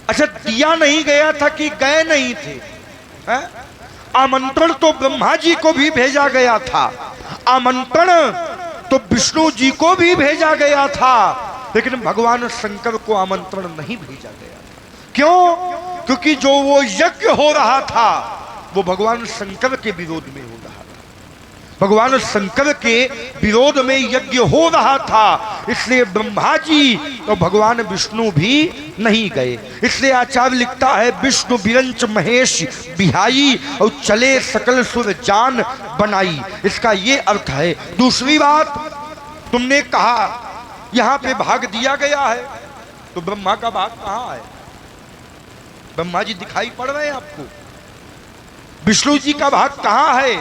अच्छा, दिया नहीं गया था कि गए नहीं थे? है? आमंत्रण तो ब्रह्मा जी को भी भेजा गया था, आमंत्रण तो विष्णु जी को भी भेजा गया था, लेकिन भगवान शंकर को आमंत्रण नहीं भेजा गया था। क्यों? क्योंकि जो वो यज्ञ हो रहा था वो भगवान शंकर के विरोध में हो रहा था, भगवान शंकर के विरोध में यज्ञ हो रहा था, इसलिए ब्रह्मा जी और भगवान विष्णु भी नहीं गए। इसलिए आचार्य लिखता है विष्णु विरंच महेश बिहाई और चले सकल सुर जान बनाई। इसका ये अर्थ है। दूसरी बात, तुमने कहा यहां पे भाग दिया गया है, तो ब्रह्मा का भाग कहां है? ब्रह्मा जी दिखाई पड़ रहे हैं आपको? विष्णु जी का भाग कहां है?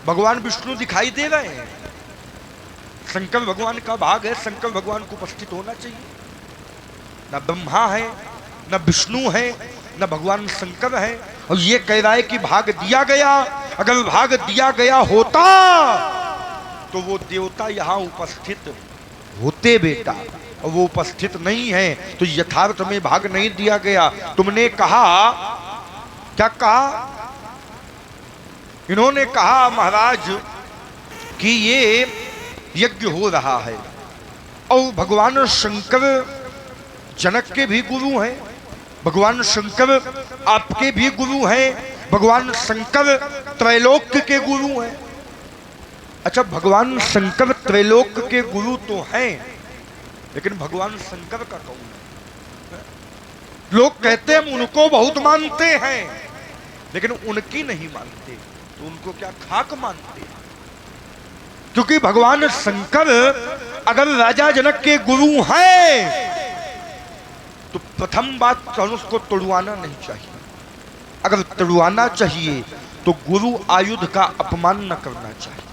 भगवान विष्णु दिखाई दे रहे हैं। शंकर भगवान का भाग है, शंकर भगवान को उपस्थित होना चाहिए। न ब्रह्मा है, न विष्णु है, न भगवान शंकर है, और ये कह रहा है कि भाग दिया गया। अगर भाग दिया गया होता तो वो देवता यहां उपस्थित होते बेटा, और वो उपस्थित नहीं है, तो यथार्थ में भाग नहीं दिया गया। तुमने कहा, क्या कहा? इन्होंने कहा महाराज कि ये यज्ञ हो रहा है और भगवान शंकर जनक के भी गुरु हैं, भगवान शंकर आपके भी गुरु हैं, भगवान शंकर त्रैलोक्य के गुरु हैं। अच्छा, भगवान शंकर त्रैलोक्य के गुरु तो हैं, लेकिन भगवान शंकर का कौन है? लोग कहते हैं उनको बहुत मानते हैं, लेकिन उनकी नहीं मानते, तो उनको क्या खाक मानते हैं? क्योंकि भगवान शंकर अगर राजा जनक के गुरु हैं तो प्रथम बात धनुष को तोड़वाना नहीं चाहिए। अगर तोड़वाना चाहिए तो गुरु आयुध का अपमान न करना चाहिए,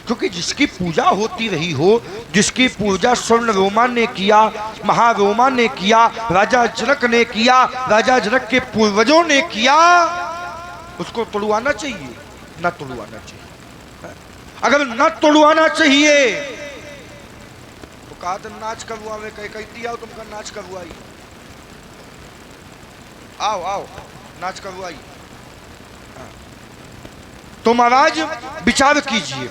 क्योंकि जिसकी पूजा होती रही हो, जिसकी पूजा स्वर्ण रोमा ने किया, महारोमा ने किया, राजा जनक ने किया, राजा जनक के पूर्वजों ने किया, उसको तोड़वाना चाहिए ना तोड़वाना चाहिए? अगर न तोड़वाना चाहिए तो कहा तो नाच करवावे, कहती आओ तुमका नाच करवाई, आओ आओ नाच करवाई। तो महाराज विचार कीजिए,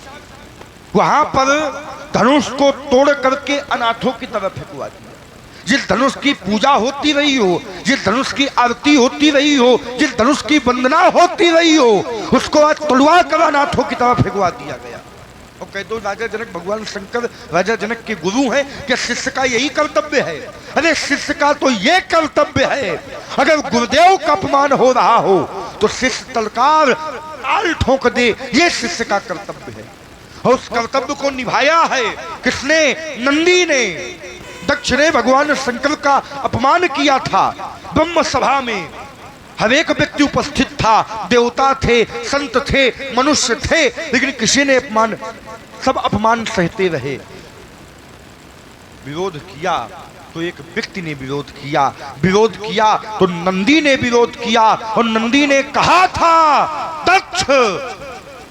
वहां पर धनुष को तोड़ करके अनाथों की तरफ फेंकवा दिया। जिस धनुष की पूजा होती रही हो, जिस धनुष की आरती होती रही हो, जिस धनुष की वंदना होती रही हो, उसको आज तोड़वा कर अनाथों की तरफ फेंकवा दिया गया। और कह दो राजा जनक भगवान शंकर राजा जनक के गुरु हैं, क्या शिष्य का यही कर्तव्य है? अरे शिष्य का तो ये कर्तव्य है, अगर गुरुदेव का अपमान हो रहा हो तो शिष्य तलकार ताल ठोक दे, ये शिष्य का कर्तव्य है। और उस कर्तव्य को निभाया है किसने? नंदी ने। दक्ष ने भगवान शंकर का अपमान किया था। ब्रह्म सभा में हर एक व्यक्ति उपस्थित था, देवता थे, संत थे, मनुष्य थे, लेकिन किसी ने अपमान, सब अपमान सहते रहे। विरोध किया तो एक व्यक्ति ने विरोध किया, विरोध किया तो नंदी ने विरोध किया, और नंदी ने कहा था, दक्ष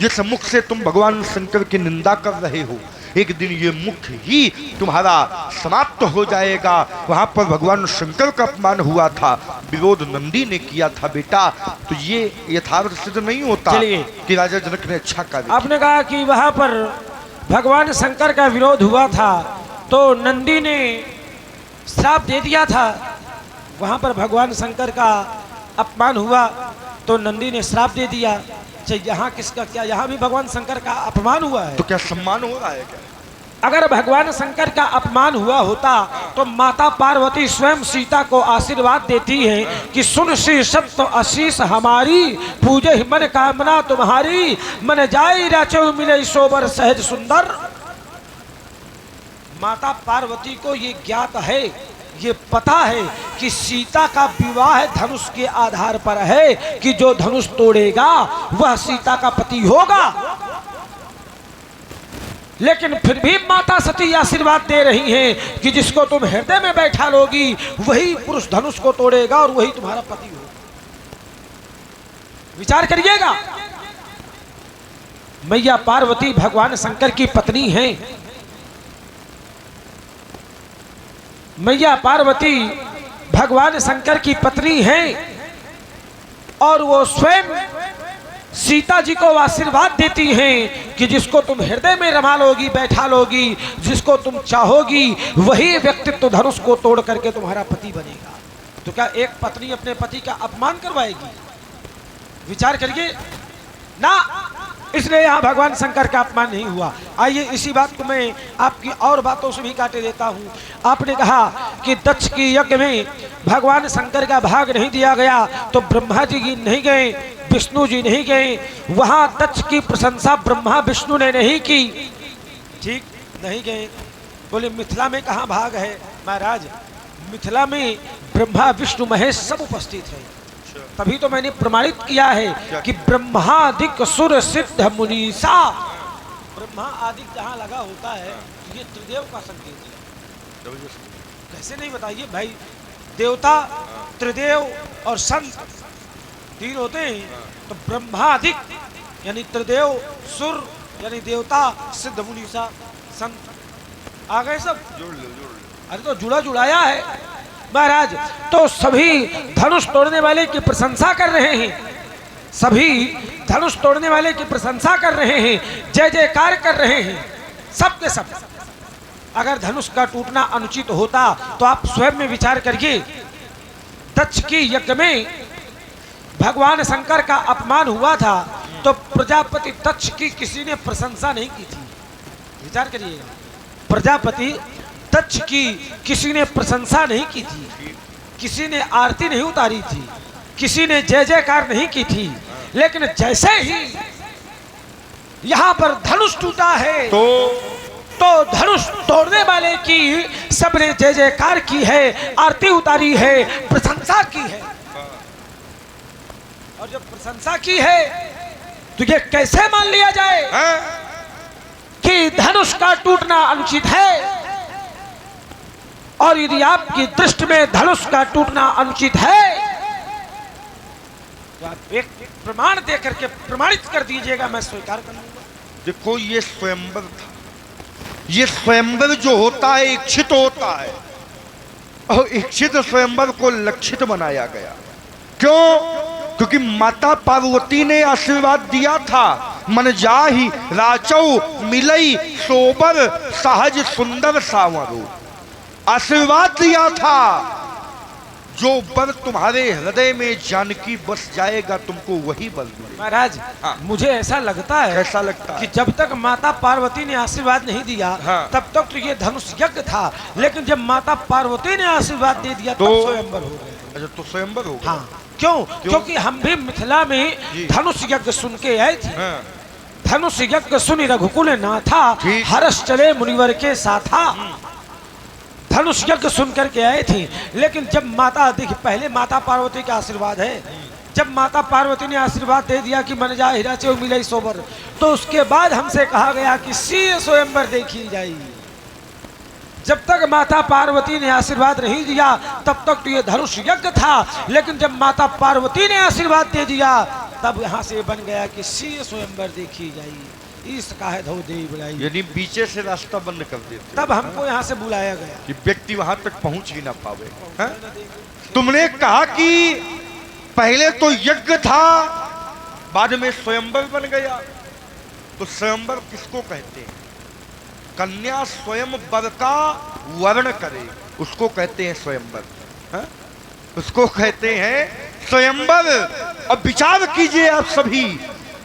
जिस मुख से तुम भगवान शंकर की निंदा कर रहे हो, एक दिन ये मुख ही तुम्हारा समाप्त हो जाएगा। वहां पर भगवान शंकर का अपमान हुआ था, विरोध नंदी ने किया था बेटा। तो ये यथार्थ सिद्ध नहीं होता कि राजा जनक ने अच्छा कार्य। आपने कहा कि वहां पर भगवान शंकर का विरोध हुआ था तो नंदी ने श्राप दे दिया था। वहां पर भगवान शंकर का अपमान हुआ तो नंदी ने श्राप दे दिया। यहाँ किसका क्या? यहाँ भी भगवान शंकर का अपमान हुआ है, तो क्या सम्मान हो रहा है क्या? अगर भगवान शंकर का अपमान हुआ होता तो माता पार्वती स्वयं सीता को आशीर्वाद देती है कि सुन श्री सत्य आशीष हमारी, पूजे मन कामना तुम्हारी, मन जाई राचो मिले सोबर सहज सुंदर। माता पार्वती को ये ज्ञात है, ये पता है कि सीता का विवाह धनुष के आधार पर है कि जो धनुष तोड़ेगा वह सीता का पति होगा। लेकिन फिर भी माता सती आशीर्वाद दे रही हैं कि जिसको तुम हृदय में बैठा लोगी वही पुरुष धनुष को तोड़ेगा और वही तुम्हारा पति होगा। विचार करिएगा, मैया पार्वती भगवान शंकर की पत्नी हैं। मैया पार्वती भगवान शंकर की पत्नी हैं और वो स्वयं सीता जी को आशीर्वाद देती हैं कि जिसको तुम हृदय में रमा लोगी, बैठा लोगी, जिसको तुम चाहोगी वही व्यक्तित्व धनुष को तोड़ करके तुम्हारा पति बनेगा। तो क्या एक पत्नी अपने पति का अपमान करवाएगी? विचार करिए ना। इसलिए यहाँ भगवान शंकर का अपमान नहीं हुआ। आइए इसी बात को मैं आपकी और बातों से भी काटे देता हूँ। आपने कहा कि दक्ष की यज्ञ में भगवान शंकर का भाग नहीं दिया गया तो ब्रह्मा जी नहीं गए, विष्णु जी नहीं गए। वहाँ दक्ष की प्रशंसा ब्रह्मा विष्णु ने नहीं की, ठीक नहीं गए। बोले मिथिला में कहाँ भाग है? महाराज मिथिला में ब्रह्मा विष्णु महेश सब उपस्थित है। तभी तो मैंने प्रमाणित किया है कि ब्रह्मादिक सुर सिद्ध मुनीसा, ब्रह्मा आदि जहाँ लगा होता है ये त्रिदेव का संकेत है। कैसे नहीं बताइए भाई, देवता, त्रिदेव और संत तीन होते हैं। तो ब्रह्मादिक यानी त्रिदेव, सुर यानी देवता, सिद्ध मुनीसा, संत आ गए सब। अरे तो जुड़ा जुड़ाया है महाराज। तो सभी धनुष तोड़ने वाले की प्रशंसा कर रहे हैं सभी धनुष तोड़ने वाले की प्रशंसा कर रहे हैं, जय जयकार कर रहे हैं, सब के सब। अगर धनुष का टूटना अनुचित होता तो आप स्वयं में विचार करिए, दक्ष की यज्ञ में भगवान शंकर का अपमान हुआ था तो प्रजापति दक्ष की किसी ने प्रशंसा नहीं की थी। विचार करिएगा, प्रजापति दक्ष की किसी ने प्रशंसा नहीं की थी, किसी ने आरती नहीं उतारी थी, किसी ने जय जयकार नहीं की थी। लेकिन जैसे ही यहां पर धनुष टूटा है तो धनुष तोड़ने वाले की सबने जय जयकार की है, आरती उतारी है, प्रशंसा की है। और जब प्रशंसा की है तो ये कैसे मान लिया जाए कि धनुष का टूटना अनुचित है? और यदि आपकी दृष्टि में धनुष का टूटना अनुचित है तो आप एक प्रमाण देकर के प्रमाणित कर दीजिएगा, मैं स्वीकार कर लूंगा। देखो, ये स्वयंवर था। ये स्वयंवर जो होता है इच्छित होता है, और इच्छित स्वयंवर को लक्षित बनाया गया। क्यों? क्योंकि माता पार्वती ने आशीर्वाद दिया था, मन जाहि राचौ मिलई सोबर सहज सुंदर सावरो। आशीर्वाद दिया था, जो बर तुम्हारे हृदय में जानकी बस जाएगा तुमको वही बल मिलेगा। महाराज, हाँ। मुझे ऐसा लगता है, कैसा लगता कि है? जब तक माता पार्वती ने आशीर्वाद नहीं दिया, हाँ। तब तक तो ये धनुष यज्ञ था। लेकिन जब माता पार्वती ने आशीर्वाद दे दिया तो तब स्वयंवर हो गया। अच्छा, तो स्वयंवर हो गया। हाँ, क्यों? क्योंकि हम भी मिथिला में जी। धनुष यज्ञ सुन के आए थे। हाँ। धनुष यज्ञ सुनि रघुकुल नाथा, ठीक। हर्ष चले मुनिवर के साथा। धनुष यज्ञ सुन करके आए थे। लेकिन जब माता, देखिए, पहले माता पार्वती का आशीर्वाद है। जब माता पार्वती ने आशीर्वाद दे दिया कि मन जाहि राचौ मिलई सोबर, तो उसके बाद हमसे कहा गया कि सी स्वयंवर देखी जाई। जब तक माता पार्वती ने आशीर्वाद नहीं दिया तब तक तो ये धनुष यज्ञ था। लेकिन जब माता पार्वती ने आशीर्वाद दे दिया तब यहाँ से बन गया कि सी स्वयंवर देखी जाई, इसका है धो दे बुलाई। यानी बीचे से रास्ता बंद कर देते, तब हमको यहाँ से बुलाया गया कि व्यक्ति वहां तक पहुंच ही ना पावे। हाँ? तुमने कहा कि पहले तो यज्ञ था, बाद में स्वयंवर बन गया। तो स्वयंवर किसको कहते हैं? कन्या स्वयं वर का वर्ण करे, उसको कहते हैं स्वयंवर। हाँ? उसको कहते हैं स्वयंवर। अब विचार कीजिए आप सभी,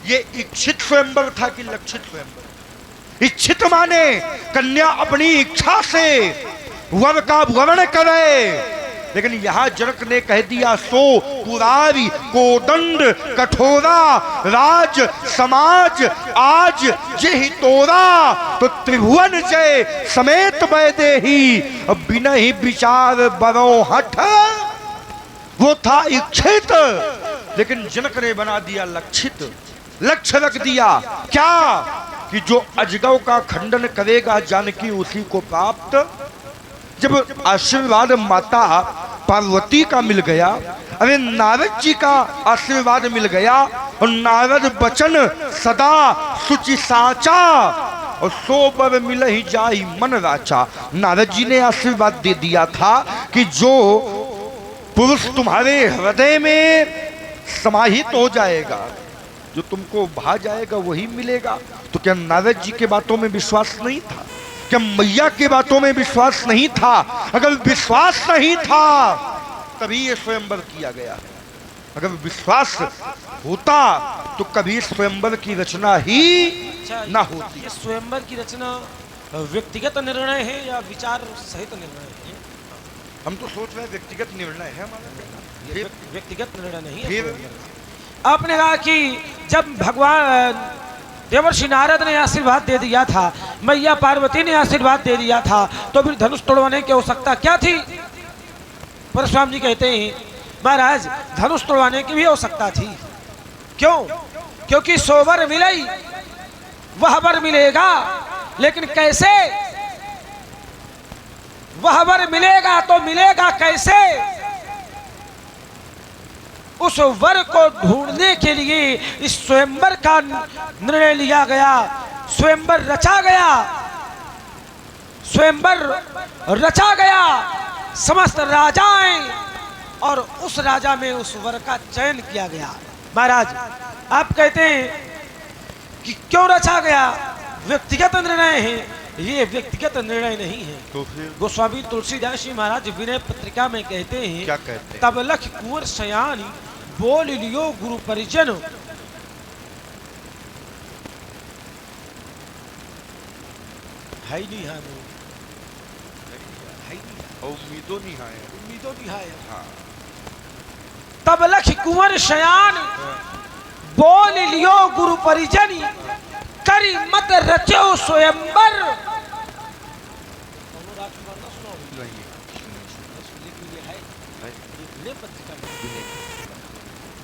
ये इच्छित स्वयंवर था कि लक्षित स्वयंवर? इच्छित माने कन्या अपनी इच्छा से वर का वर्ण करे। लेकिन यहां जनक ने कह दिया, सो पुरारी कोदंड कठोरा राज समाज आज जेहि तोरा। तो त्रिभुवन जय समेत वैदेही बिना ही विचार बरो हठ। वो था इच्छित, लेकिन जनक ने बना दिया लक्षित। लक्ष्य रख दिया क्या? कि जो अजगव का खंडन करेगा जानकी उसी को प्राप्त। जब आशीर्वाद माता पार्वती का मिल गया, अरे नारद जी का आशीर्वाद मिल गया, और नारद बचन सदा सुचि साचा, और सोबर मिल ही जाई मन राचा। नारद जी ने आशीर्वाद दे दिया था कि जो पुरुष तुम्हारे हृदय में समाहित हो जाएगा, जो तुमको भा जाएगा वही मिलेगा। तो क्या नारद जी के बातों में विश्वास नहीं था? क्या मैया की बातों में विश्वास नहीं था? अगर विश्वास नहीं था तभी ये स्वयंवर किया गया। अगर विश्वास होता तो कभी स्वयंवर की रचना ही ना होती। ये स्वयंवर की रचना व्यक्तिगत निर्णय है या विचार सहित निर्णय है? हम तो सोच रहे हैं व्यक्तिगत निर्णय है हमारा, व्यक्तिगत निर्णय नहीं है। फिर आपने कहा कि जब भगवान देवर्षि नारद ने आशीर्वाद दे दिया था, मैया पार्वती ने आशीर्वाद दे दिया था, तो फिर धनुष तोड़वाने की आवश्यकता क्या थी? परशुराम जी कहते हैं, महाराज, धनुष तोड़वाने की भी आवश्यकता थी। क्यों? क्योंकि सोबर मिलई वह वर मिलेगा। लेकिन कैसे? वह वर मिलेगा तो मिलेगा कैसे? उस वर को ढूंढने के लिए इस स्वयंवर का निर्णय लिया गया, स्वयंवर रचा गया, स्वयंवर रचा गया। समस्त राजाएं, और उस राजा में उस वर का चयन किया गया। महाराज आप कहते हैं कि क्यों रचा गया, व्यक्तिगत निर्णय है, ये व्यक्तिगत निर्णय नहीं है। तो फिर गोस्वामी तुलसीदास जी महाराज विनय पत्रिका में कहते हैं, क्या कहते हैं? तब लख कुंवर सयानी बोल लियो गुरु परिजन, है नहीं है उम्मीदों नहीं आए। उम्मीदों नहीं है। हाँ। तब लख कुंवर शयान बोल लियो गुरु परिजन, करी मत रचो स्वयंवर।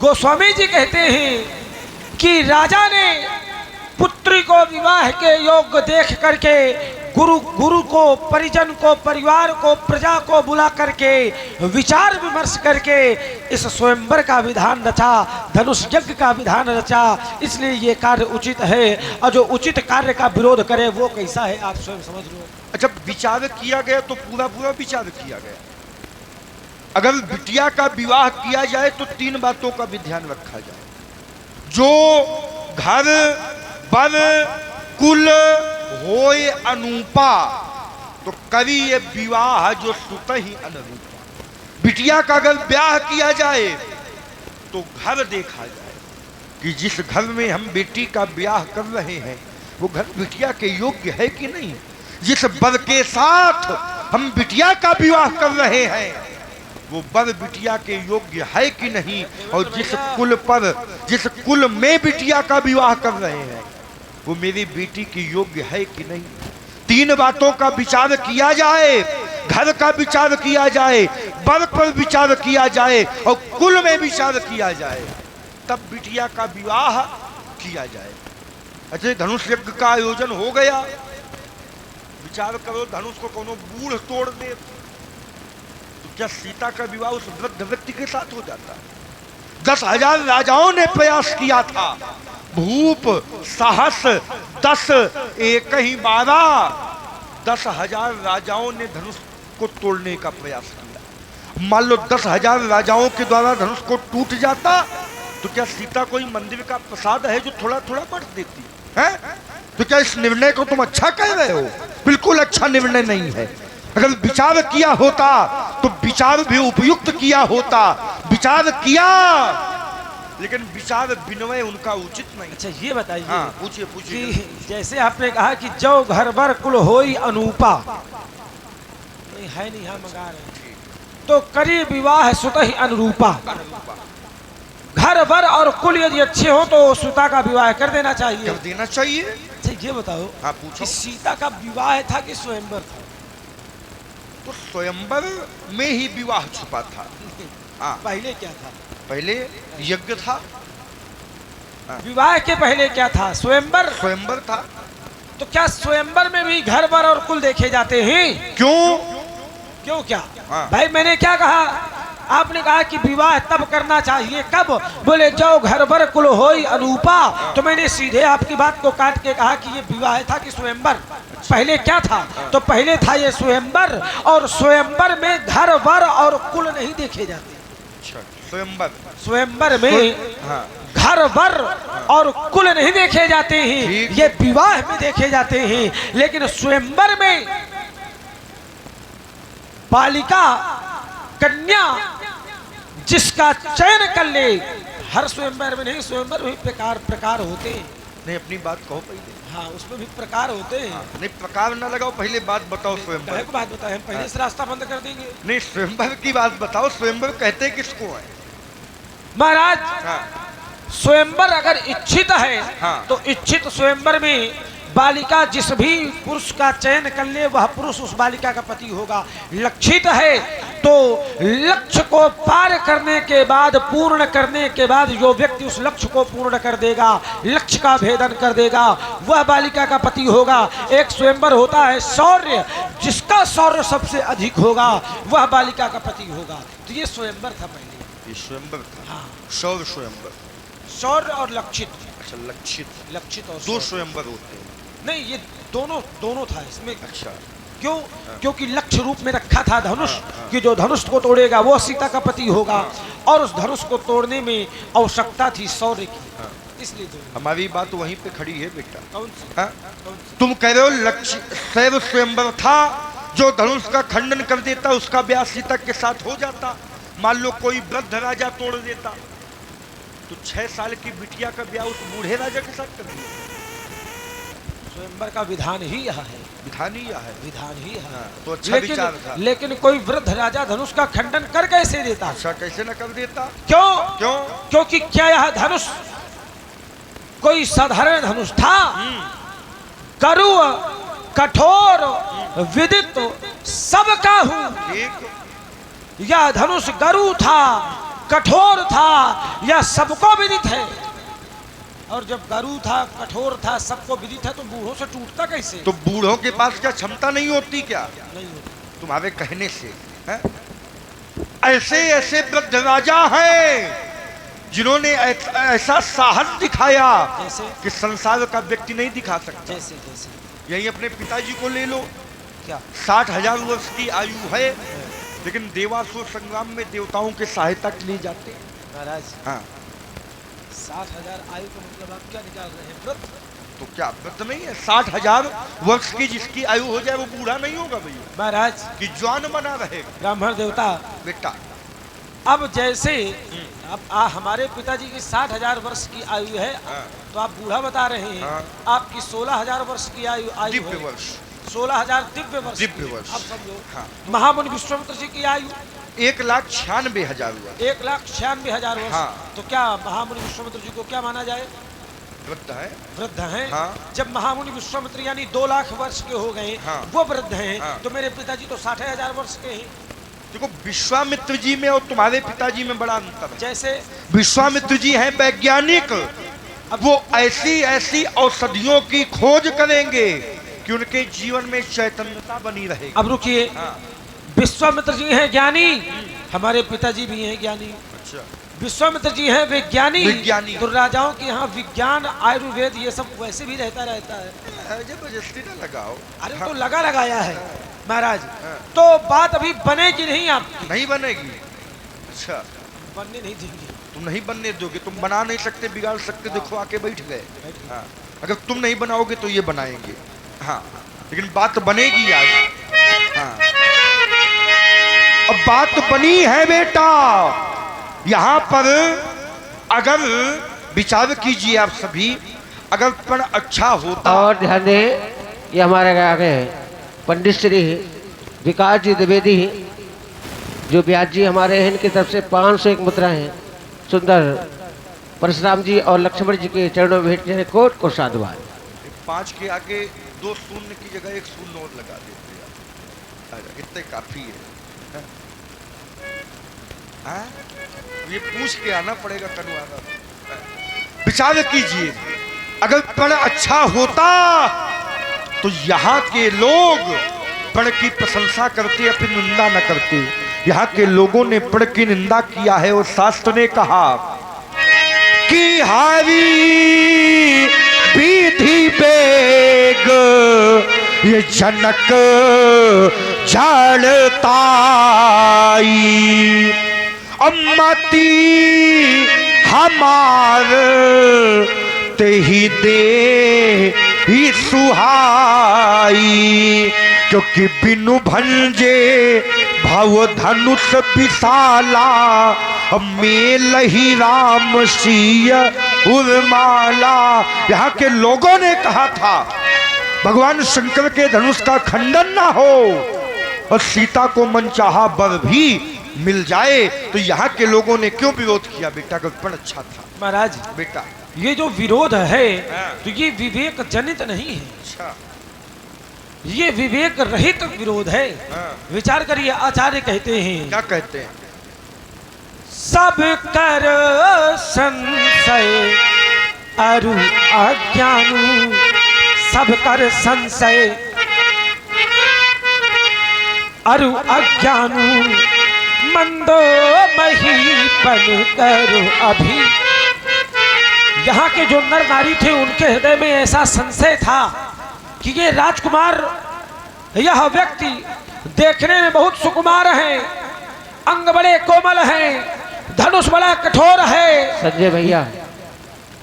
गोस्वामी जी कहते हैं कि राजा ने पुत्री को विवाह के योग्य देख करके गुरु को, परिजन को, परिवार को, प्रजा को बुला करके विचार विमर्श करके इस स्वयंवर का विधान रचा, धनुष यज्ञ का विधान रचा। इसलिए ये कार्य उचित है, और जो उचित कार्य का विरोध करे वो कैसा है आप स्वयं समझ लो। अच्छा, विचार किया गया तो पूरा पूरा विचार किया गया। अगर बिटिया का विवाह किया जाए तो 3 बातों का भी ध्यान रखा जाए। जो घर बर कुल होए अनूपा, तो कवि ये विवाह जो सुत ही अनुरूपा। बिटिया का अगर ब्याह किया जाए तो घर देखा जाए कि जिस घर में हम बेटी का ब्याह कर रहे हैं वो घर बिटिया के योग्य है कि नहीं। जिस वर के साथ हम बिटिया का विवाह कर रहे हैं वो वर बिटिया के योग्य है कि नहीं, और जिस कुल में बिटिया का विवाह कर रहे हैं वो मेरी बेटी की योग्य है कि नहीं। 3 बातों का विचार किया जाए, घर का विचार किया जाए, वर पर विचार किया जाए और कुल में विचार किया जाए, तब बिटिया का विवाह किया जाए। अच्छा, धनुष यज्ञ का आयोजन हो गया, विचार करो धनुष को कोनो बूढ़ तोड़ दे तो क्या सीता का विवाह उस वृद्ध व्यक्ति के साथ हो जाता? 10,000 राजाओं ने प्रयास किया था, भूप साहस 10 एक ही 12, 10,000 राजाओं ने धनुष को तोड़ने का प्रयास किया। मान लो 10,000 राजाओं के द्वारा धनुष को टूट जाता तो क्या सीता कोई मंदिर का प्रसाद है जो थोड़ा थोड़ा बांट देती है? तो क्या इस निर्णय को तुम अच्छा कह रहे हो? बिल्कुल अच्छा निर्णय नहीं है। अगर विचार किया होता तो विचार भी उपयुक्त किया होता, विचार किया लेकिन विचार विनिमय उनका उचित नहीं। अच्छा ये बताइए, हाँ, पूछिए पूछिए। कि जैसे आपने कहा कि जो घर बर कुल होई अनूपा, नहीं है नहीं हम मंगा रहे हैं, तो करी विवाह सुत ही अनुरूपा। घर बर और कुल यदि अच्छे हो तो सुता का विवाह कर देना चाहिए। कर देना चाहिए। अच्छा ये बताओ, हाँ पूछो। कि सीता का विवाह था कि स्वयंवर था? तो स्वयंवर में ही विवाह छुपा था। हाँ, पहले क्या था? पहले यज्ञ था। विवाह के पहले क्या था? स्वयंवर। स्वयंवर था। तो क्या स्वयंवर में भी घर बर और कुल देखे जाते हैं? क्यों क्या? हाँ। भाई मैंने क्या कहा? आपने कहा कि विवाह तब करना चाहिए, कब? बोले जो घर बर कुल होई अनूपा। तो मैंने सीधे आपकी बात को काट के कहा कि ये विवाह था कि स्वयंवर? पहले क्या था? तो पहले था ये स्वयंवर, और स्वयंवर में घर बर और कुल नहीं देखे जाते। स्वयंवर में हाँ। घर बर और कुल नहीं देखे जाते हैं, ये विवाह में देखे जाते हैं। लेकिन स्वयंवर में बालिका कन्या जिसका चयन कर ले, हर स्वयंवर में नहीं, स्वयंवर में प्रकार होते हैं। नहीं, अपनी बात कहो पहले। हाँ, उसमें भी प्रकार होते हैं। हाँ, नहीं प्रकार ना लगाओ, पहले बात बताओ स्वयंवर की बात बताए, हम पहले से रास्ता बंद कर देंगे। नहीं, स्वयंवर की बात बताओ। स्वयंवर कहते किसको है महाराज? हाँ। स्वयंवर अगर इच्छित है, हाँ। तो इच्छित स्वयंवर में बालिका जिस भी पुरुष का चयन कर ले वह पुरुष उस बालिका का पति होगा। लक्षित है तो लक्ष्य को पार करने के बाद, पूर्ण करने के बाद जो व्यक्ति उस लक्ष्य को पूर्ण कर देगा, लक्ष्य का भेदन कर देगा, वह बालिका का पति होगा। एक स्वयंवर होता है शौर्य, जिसका शौर्य सबसे अधिक होगा वह बालिका का पति होगा। तो ये स्वयंवर था पहले। ये स्वयंवर था। हाँ। शौर्य स्वयंवर। शौर्य और लक्षित। अच्छा, लक्षित और 2 स्वयंवर होते हैं। नहीं, ये दोनों था इसमें। अच्छा, क्यों? क्योंकि लक्ष्य रूप में रखा था धनुष कि जो धनुष को तोड़ेगा वो सीता का पति होगा, और उस धनुष को तोड़ने में आवश्यकता थी शौर्य की, इसलिए हमारी बात वहीं पे खड़ी है बेटा। कौन सी? हाँ? तुम कह रहे हो लक्ष्य शैव स्वयंवर था, जो धनुष का खंडन कर देता उसका ब्याह सीता के साथ हो जाता। मान लो कोई वृद्ध राजा तोड़ देता तो 6 साल की बिटिया का ब्याह उस बूढ़े राजा के साथ कर दिया। स्वयंवर का विधान ही यह है, विधान ही यह है, विधान ही है। हाँ, तो अच्छा विचार था। लेकिन कोई वृद्ध राजा धनुष का खंडन कर कैसे देता? अच्छा कैसे न कर देता? क्यों? क्यों? क्योंकि क्या यह धनुष कोई साधारण धनुष था? करु कठोर विदित सबका हूं। ठीक। यह धनुष गरु था, कठोर था, यह सबको विदित है। और जब गरु था, कठोर था, सबको विदित है, तो बूढ़ों से टूटता कैसे? तो बूढ़ों के पास क्या क्षमता नहीं होती क्या? नहीं होती। तुम्हारे कहने से है? ऐसे ऐसे वृद्ध राजा हैं जिन्होंने ऐसा साहस दिखाया जैसे कि संसार का व्यक्ति नहीं दिखा सकता। जैसे जैसे यही अपने पिताजी को ले लो, क्या 60,000 वर्ष की आयु है, लेकिन देवासुर संग्राम में देवताओं के सहायता के लिए जाते हैं। महाराज? हाँ 60,000 आयु का मतलब आप क्या निकाल रहे हैं? वृद्ध? तो क्या वृद्ध नहीं है? 60,000 वर्ष की जिसकी आयु हो जाए वो बूढ़ा नहीं होगा भैया, महाराज कि जवान बना रहेगा। ब्राह्मण देवता, बेटा अब जैसे अब हमारे पिताजी की 60,000 वर्ष की आयु है, हाँ। तो आप बूढ़ा बता रहे हैं। हाँ। आपकी 16,000 वर्ष की आयु दिव्य है। वर्ष। 16,000 दिव्य वर्ष। दिव्य वर्ष। अब समझो, हाँ। महामुनि विश्वामित्र जी की आयु 1,96,000 हुआ। 1,96,000 वर्ष। हाँ। तो क्या महामुनि विश्वामित्र जी को क्या माना जाए? वृद्ध है। वृद्ध हैं। हाँ। जब महामुनि विश्वामित्र यानी 2 लाख वर्ष के हो गए, हाँ। वो वृद्ध हैं, हाँ। तो मेरे पिताजी तो 60,000 वर्ष के हैं। देखो विश्वामित्र जी में और तुम्हारे पिताजी में बड़ा अंतर है। जैसे विश्वामित्र जी हैं वैज्ञानिक, वो ऐसी ऐसी औषधियों की खोज करेंगे कि उनके जीवन में चैतन्यता बनी रहेगी। अब रुकिए, हाँ। विश्वामित्र जी हैं ज्ञानी, हमारे पिताजी भी हैं ज्ञानी। अच्छा। विश्वामित्र जी हैं विज्ञानी, विज्ञानी। तो राजाओं के यहाँ विज्ञान आयुर्वेद ये सब वैसे भी रहता है। जबरदस्ती ना लगाओ। अरे हाँ। तो लगाया है महाराज। हाँ। तो बात अभी बनेगी नहीं आपकी? नहीं बनेगी। अच्छा बनने नहीं देंगे। तुम नहीं बनने दोगे, तुम बना नहीं सकते, बिगाड़ सकते। देखो आके बैठ गए। हाँ। अगर तुम नहीं बनाओगे तो ये बनाएंगे। हाँ लेकिन बात बनेगी आज। हाँ अब बात बनी है बेटा। यहाँ पर अगर विचार कीजिए आप सभी, अगर पण अच्छा होता। और ध्यान दें, ये हमारे आगे हैं पंडित श्री विकास जी द्विवेदी, जो ब्यास जी हमारे हैं, इनकी तरफ से 501 मुद्रा हैं। सुंदर परशुराम जी और लक्ष्मण जी के चरणों में भेंट कोट को साधुवाद। 5 के आगे 2 शून्य की जगह 1 शून्य और लगा देते हैं। इतने काफी है। हाँ? ये पूछ के आना पड़ेगा कनुआना। विचार कीजिए, अगर पण अच्छा होता तो यहाँ के लोग पण की प्रशंसा करते, अपनी निंदा न करते। यहाँ के लोगों ने पण की निंदा किया है और शास्त्र ने कहा कि हारी विधि बेग ये जनक जड़ताई अम्मती हमार ते ही दे ही सुहाई, क्योंकि बिनु भंजे भव धनुष विशाला मेल ही राम सिय उर्माला। यहाँ के लोगों ने कहा था भगवान शंकर के धनुष का खंडन ना हो और सीता को मनचाहा वर भी मिल जाए, तो यहाँ के लोगों ने क्यों विरोध किया? बेटा गणपण अच्छा था। महाराज बेटा ये जो विरोध है हाँ। तो ये विवेक जनित नहीं है, अच्छा। ये विवेक रहित विरोध है। हाँ। विचार करिए, आचार्य कहते हैं क्या कहते हैं? सब कर संशय अरु अज्ञानु, सब कर संशय अरु अज्ञानु, मंदो महीपन करो अभी। यहाँ के जो नर नारी थे उनके हृदय में ऐसा संशय था कि ये राजकुमार यह व्यक्ति देखने में बहुत सुकुमार है, अंग बड़े कोमल हैं, धनुष बड़ा कठोर है। संजय भैया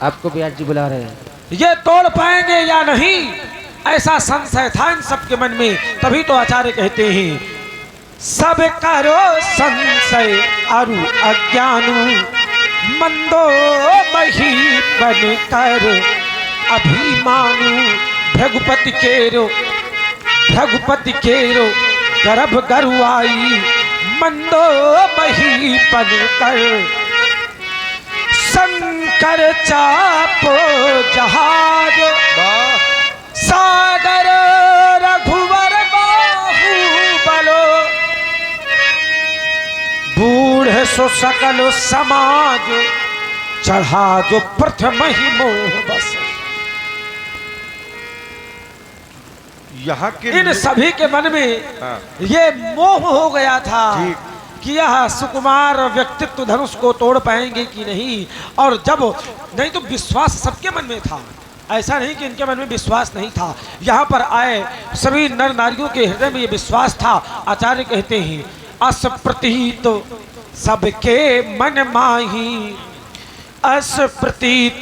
आपको ब्याज जी बुला रहे हैं। ये तोड़ पाएंगे या नहीं, ऐसा संशय था इन सबके मन में। तभी तो आचार्य कहते हैं, सब करो संशय अरु अज्ञानु, मंदो मही बन कर अभिमानु। भृगुपति केरो गर्भ गरुआई, मंदो मही बन कर। शंकर चापो जहाज, सागर रघुवर बाहुबलो। बूढ़ सो सकल समाज, चढ़ा जो प्रथम ही मोह बस। यहाँ के इन सभी के मन में ये मोह हो गया था कि यह सुकुमार व्यक्तित्व धनुष को तोड़ पाएंगे कि नहीं। और जब नहीं तो विश्वास सबके मन में था, ऐसा नहीं कि इनके मन में विश्वास नहीं था। यहाँ पर आए सभी नर नारियों के हृदय में ये विश्वास था। आचार्य कहते हैं, असप्रतीत सबके मन माही, असप्रतीत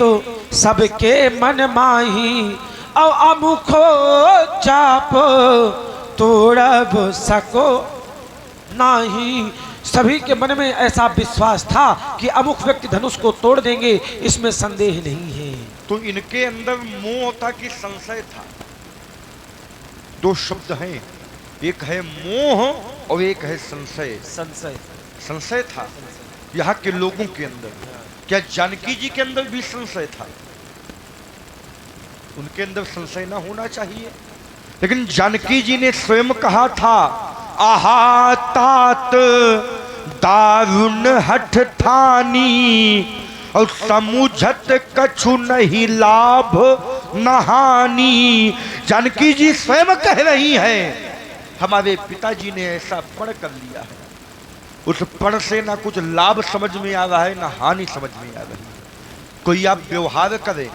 सबके मन माही। और अमुखो चाप तोड़ब सको नाही। सभी के मन में ऐसा विश्वास था कि अमुख व्यक्ति धनुष को तोड़ देंगे, इसमें संदेह नहीं है। तो इनके अंदर मोह था कि संशय था। दो शब्द हैं, एक है मोह और एक है संशय। संशय था यहाँ के लोगों के अंदर। क्या जानकी जी के अंदर भी संशय था? उनके अंदर संशय ना होना चाहिए, लेकिन जानकी जी ने स्वयं कहा था, आहा तात दारुण हठ ठानी, और समुझत कछु नहीं लाभ नहानी। जानकी जी स्वयं कह रही हैं, हमारे पिताजी ने ऐसा पढ़ कर लिया है, उस पढ़ से ना कुछ लाभ समझ में आ रहा है ना हानि समझ में आ रही है। कोई आप व्यवहार करें,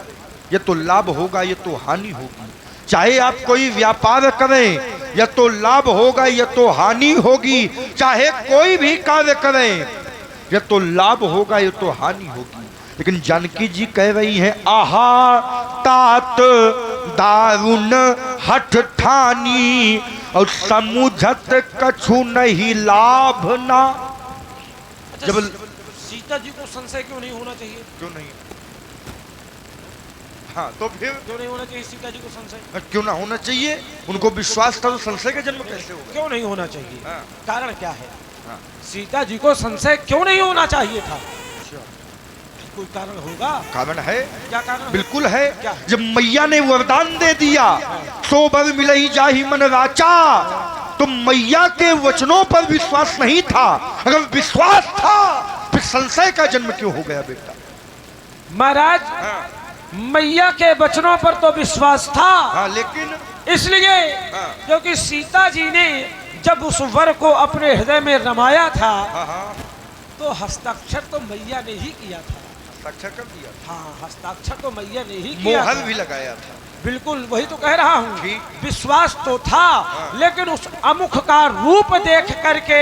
ये तो लाभ होगा ये तो हानि होगी। चाहे आप कोई व्यापार करें, या तो लाभ होगा या तो हानि होगी। चाहे कोई भी कार्य करें, या तो लाभ होगा या तो हानि होगी। लेकिन जानकी जी कह रही हैं, आहा तात दारुण हठ ठानी, और समुझत कछु नहीं लाभ ना। जब सीता जी को संशय क्यों नहीं होना चाहिए? क्यों नहीं? हाँ, तो फिर क्यों नहीं होना चाहिए सीता जी को संशय? क्यों ना होना चाहिए? उनको विश्वास था तो संशय का जन्म कैसे होगा? क्यों नहीं होना चाहिए? हाँ। कारण क्या है? हाँ। सीता जी को संशय क्यों नहीं होना चाहिए था? कोई कारण होगा? कारण है। क्या कारण? बिल्कुल है। क्या? जब मैया ने वरदान दे दिया, सो बर मिलई जाहि मन राचा, तो मैया के वचनों पर विश्वास नहीं था। अगर विश्वास था फिर संशय का जन्म क्यों हो गया बेटा? महाराज, मैया के वचनों पर तो विश्वास था। हाँ, लेकिन इसलिए क्योंकि सीता जी ने जब उस वर को अपने हृदय में रमाया था, तो हस्ताक्षर तो मैया ने ही किया था। हस्ताक्षर कर दिया? हाँ, हस्ताक्षर तो मैया ने ही किया। मोहर भी लगाया था। बिल्कुल, वही तो कह रहा हूँ। ठीक। विश्वास तो था, लेकिन उस अमुख का रूप देख करके,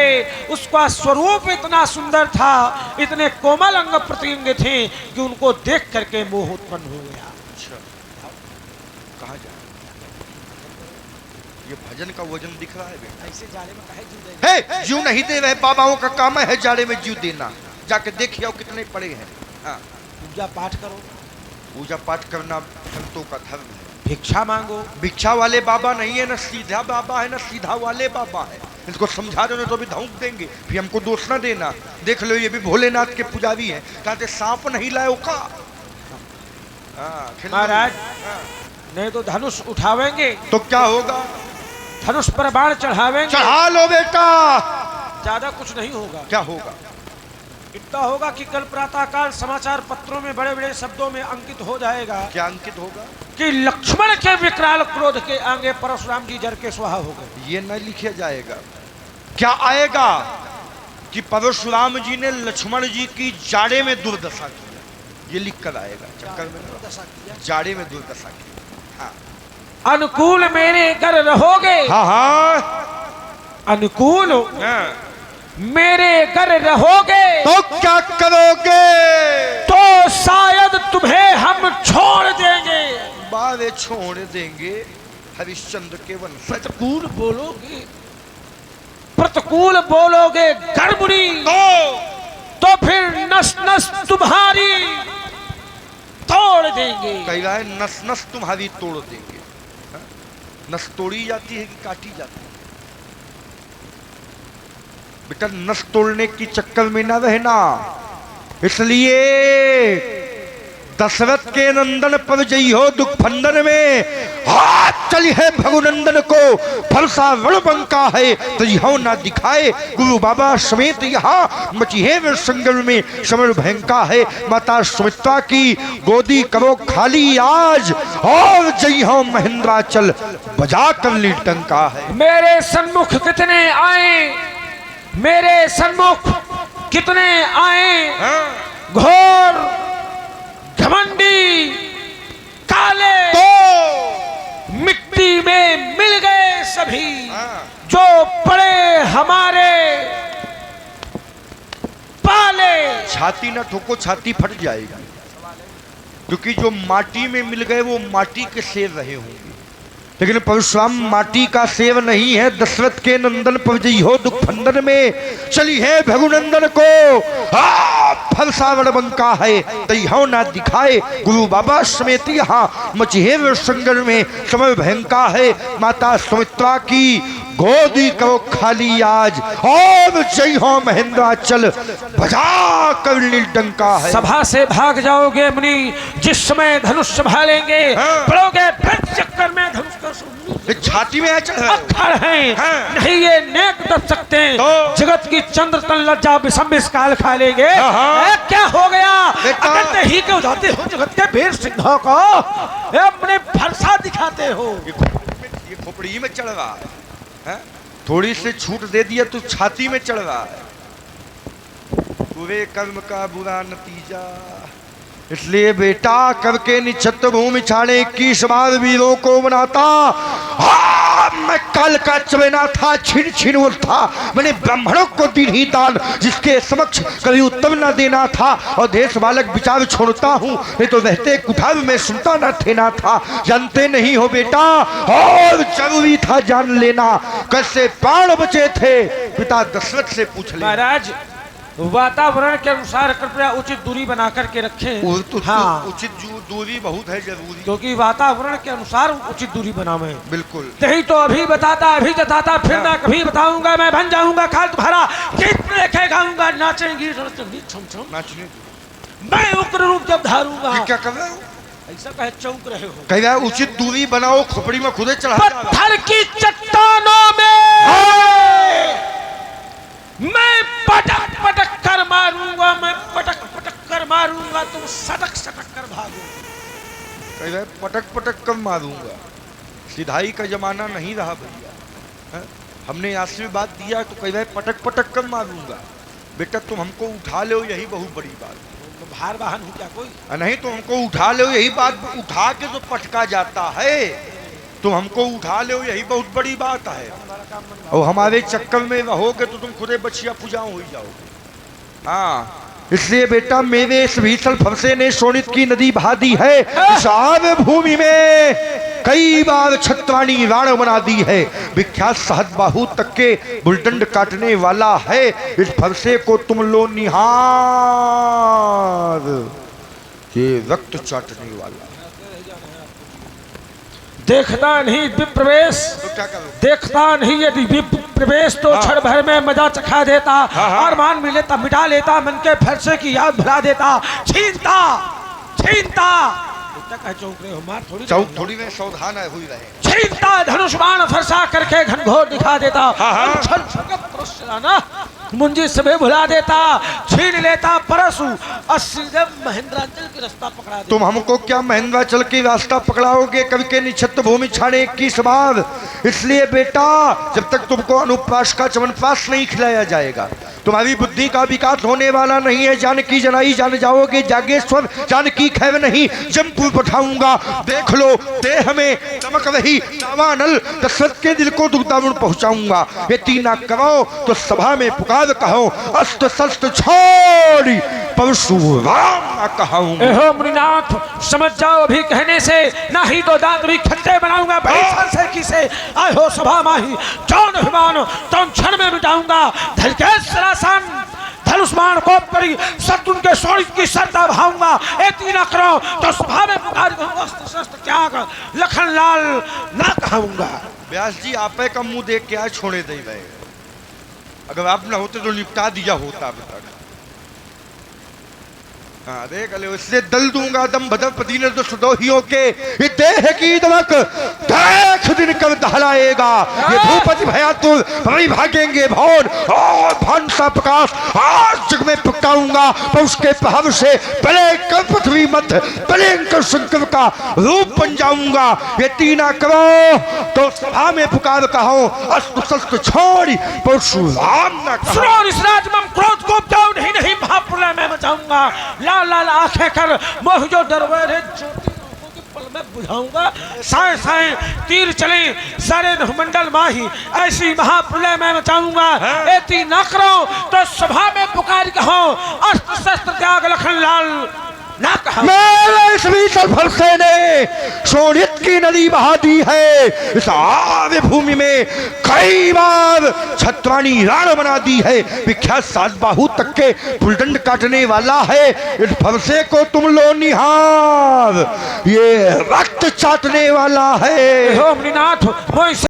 उसका स्वरूप इतना सुंदर था, इतने कोमल अंग प्रत्यंग थे कि उनको देख करके मोह उत्पन्न हो गया। अच्छा, कहाँ जा? ये भजन का वजन दिख रहा है बेटा। ऐसे जाड़े में काहे जीव देना? है, जीव नहीं दे रहे, बाबाओं का काम है जाड़े में जीव देना। जाके देखिए आओ कितने पड़े हैं। हाँ, पूजा पाठ करो। पूजा पाठ करना संतों का धर्म है। भिक्षा मांगो। भिक्षा वाले बाबा नहीं है, ना सीधा बाबा है, ना सीधा वाले बाबा है। इसको समझा दो ना तो भी धौंक देंगे, फिर हमको दोष ना देना। देख लो, ये भी भोलेनाथ के पुजारी हैं, कहते सांप नहीं लाओ का। महाराज, नहीं तो धनुष उठावेंगे तो क्या होगा? धनुष पर बाण चढ़ावेंगे। चढ़ा लो बेटा। ज्यादा कुछ नहीं होगा। क्या होगा? इतना होगा कि कल प्रातःकाल समाचार पत्रों में बड़े बड़े शब्दों में अंकित हो जाएगा। क्या अंकित होगा? कि लक्ष्मण के विकराल क्रोध के आगे परशुराम जी जर के स्वाहा हो गए। ये न लिखा जाएगा। क्या आएगा कि परशुराम जी ने लक्ष्मण जी की जाड़े में दुर्दशा की, ये लिख कर आएगा। चक्कर में दुर्दशा किया, जाड़े में दुर्दशा की। हाँ, अनुकूल मेरे घर रहोगे, हाँ हाँ अनुकूल हाँ। मेरे घर रहोगे तो क्या करोगे? तो शायद तुम्हें हम छोड़ देंगे। बारे छोड़ देंगे हरिश्चंद्र के वंशज। प्रतिकूल बोलोगे, प्रतिकूल बोलोगे गड़बड़ी, तो फिर नस नस तुम्हारी तोड़ देंगे। कह रहा है नस नस तुम्हारी तोड़ देंगे। हाँ? नस तोड़ी जाती है कि काटी जाती है? बेटा नस तोड़ने की चक्कर में ना रहना। इसलिए दशरथ के नंदन पर जई हो दुख फंदन में हाथ चली है भगुनंदन को फलसा वड़बंका है तो यह ना दिखाए गुरु बाबा समेत यहाँ मची है संगम में समर भयंका है। माता सुमित्रा की गोदी करो खाली आज और जई हो महेंद्राचल बजा कर लीटंका है। मेरे सन्मुख कितने आए, मेरे सन्मुख कितने आए, हाँ? घोर घमंडी काले तो मिट्टी में मिल गए सभी, हाँ। जो पड़े हमारे पाले। छाती न ठोको, छाती फट जाएगी, क्योंकि जो माटी में मिल गए वो माटी के सेव रहे होंगे। लेकिन परशुराम माटी का सेव नहीं है। दशरथ के नंदन पर जई हो दुख फंदन में चली है भगुनंदन को फलसा वड़बंका है तई हो ना दिखाए गुरु बाबा समेत यहाँ मचहे संगम में समय भयंका है। माता सुमित्रा की गोदी को खाली आज और जय हो महेंद्राचल बजा कर डंका है। सभा से भाग जाओगे मुनि, जिस समय धनुष संभालेंगे हाँ। पड़ोगे फिर चक्कर में धनुष का छाती में है अखड़ है, हाँ। नहीं ये नेक दब सकते हैं तो? जगत की चंद्र तन लज्जा विषम काल खा लेंगे। हाँ। क्या हो गया? बेटा। अगर ही के उठाते हो जगत के वीर सिंहों को, अपने फरसा दिखाते हो। ये खोपड़ी में चढ़ रहा है, थोड़ी सी छूट दे दिया तो छाती में चढ़ रहा है। बुरे कर्म का बुरा नतीजा। इसलिए बेटा करके निछत्र भूमि छाड़े 21 बार वीरों को बनाता। मैं काल का चवेना था, छिन छिन था, मैंने ब्राह्मणों को दी ही दान जिसके समक्ष कभी उत्तम न देना था। और देश बालक विचार छोड़ता हूँ, नहीं तो रहते कुठार में सुनता न थे ना था। जानते नहीं हो बेटा, और जरूरी था जान लेना कैसे प्राण बचे थे, पिता दशरथ से पूछ ले। महाराज वातावरण के अनुसार कृपया उचित दूरी बना करके रखें। तो हाँ, उचित दूरी बहुत है जरूरी, क्योंकि वातावरण के अनुसार उचित दूरी बनावे। बिल्कुल। नहीं तो अभी बताता अभी जताता, फिर ना कभी बताऊंगा मैं बन जाऊंगा खाल तुम्हारा। गीत लेके गाऊंगा, नाचेंगी छम छम, नाचने मैं उग्र रूप जब धारूंगा। क्या कर रहे हो? ऐसा कहे चौंक रहे हो। कह रहा है उचित दूरी बनाओ, खोपड़ी में खुदे चढ़ा जा रहा। पत्थर की चट्टानों में मैं पटक पटक कर मारूंगा, मैं पटक पटक कर मारूंगा, तुम सटक सटक कर भागो। कह रहा है पटक पटक कर मारूंगा। सिधाई का जमाना नहीं रहा भैया, हैं? हमने आशीर्वाद दिया तो कह रहा है पटक पटक कर मारूंगा। बेटा तुम हमको उठा लो, यही बहुत बड़ी बात। तो भार वाहन हो क्या कोई? नहीं तो हमको उठा लो, यही बात। उठा के तो पटका जाता है, तुम हमको उठा लो, यही बहुत बड़ी बात है। और हमारे चक्कर में रहोगे तो तुम खुदे बछिया पूजाओ हो जाओगे। हाँ, इसलिए बेटा मेरे इस भीषण फरसे ने सोनित की नदी बहा दी है। इस आव भूमि में कई बार छत्राणी राण बना दी है। विख्यात सहद बाहू तक के बुलडंड काटने वाला है। इस फरसे को तुम लो निहार, ये रक्त चाटने वाला। देखता नहीं विप्रवेश, तो क्या करो? देखता नहीं यदि विप्रवेश तो क्षण भर में मजा चखा देता। और मान भी लेता, मिटा लेता, मन के फरसे की याद भुला देता। छीनता छीनता चौक रहे हो, मार थोड़ी चौक थोड़ी में सावधान हुई रहे। छीनता धनुष बाण फरसा करके घनघोर दिखा देता। मुंजी सभी भुला देता, छीन लेता परसु और सीधे महेंद्राचल की रास्ता पकड़ा देता। तुम हमको क्या महेंद्राचल की रास्ता पकड़ाओगे? कवि के निछत्र भूमि छाड़े 21 बार। इसलिए बेटा जब तक तुमको अनुप्रास का चवनप्रास नहीं खिलाया जाएगा, तुम्हारी बुद्धि का विकास होने वाला नहीं है। जानकी जनाई जान जाओगे जागेश्वर, जानकी खैव नहीं जमपुर पठाऊंगा। देख लो देह में चमक रही दावानल, दशरथ के दिल को दुग्धावुण पहुंचाऊंगा। ये तीना करो तो सभा में पुकार कहो, अस्त्र शस्त्र छोड़ी परशुराम ना कहूंगा। एहो मुनिनाथ समझ जाओ, अभी कहने से ना ही तो दांत भी खट्टे बनाऊंगा। बड़ी से किसे आए हो सभा माही, जौन अभिमान तौन क्षण में मिटाऊंगा। धलके सरासन धनुष बाण को करी शत्रुन के शौर्य की श्रद्धा भाऊंगा। एती न करो तो सभा में पुकार अस्त्र शस्त्र त्याग लखन लाल ना कहूंगा। व्यास जी आपे का मुंह देख के आज छोड़े दे गए, अगर आप ना होते तो निपटा दिया होता अब तक। हाँ देख ले, उससे दल दूंगा दम भद्रपति ने तो सुदोहियों के ये देह की दमक देख दिन कब दहलाएगा। ये भूपति भयातुर भाई भागेंगे भौन और भान सा प्रकाश आज जग में पकाऊंगा। पर उसके प्रभाव से पले कर पृथ्वी मध्य भयंकर शंकर का रूप बन जाऊंगा। ये तीना करो तो सभा में पुकार कहो, अस्त्र शस्त्र छोड़ी परशुराम ना कहो। इस राजमम क्रोध को जाऊं नहीं महाप्रलय में मचाऊंगा। लाल लाल आंखें कर मोह जो डरवेरे ज्योति की पल में बुझाऊंगा। साए साए तीर चले सारे मंडल माही, ऐसी महाप्रलय में मचाऊंगा। एती न करो तो सभा में पुकार कहो, अस्त्र शस्त्र त्याग लखन लाल ना कहा। मेरे इस भीतर फलसे ने शोणित की नदी बहा दी है। इस आव्य भूमि में कई बार छत्रवाणी राण बना दी है। विख्यात सात बाहु तक के फुलदंड काटने वाला है। इस फलसे को तुम लो निहार, ये रक्त चाटने वाला है। मुनिनाथ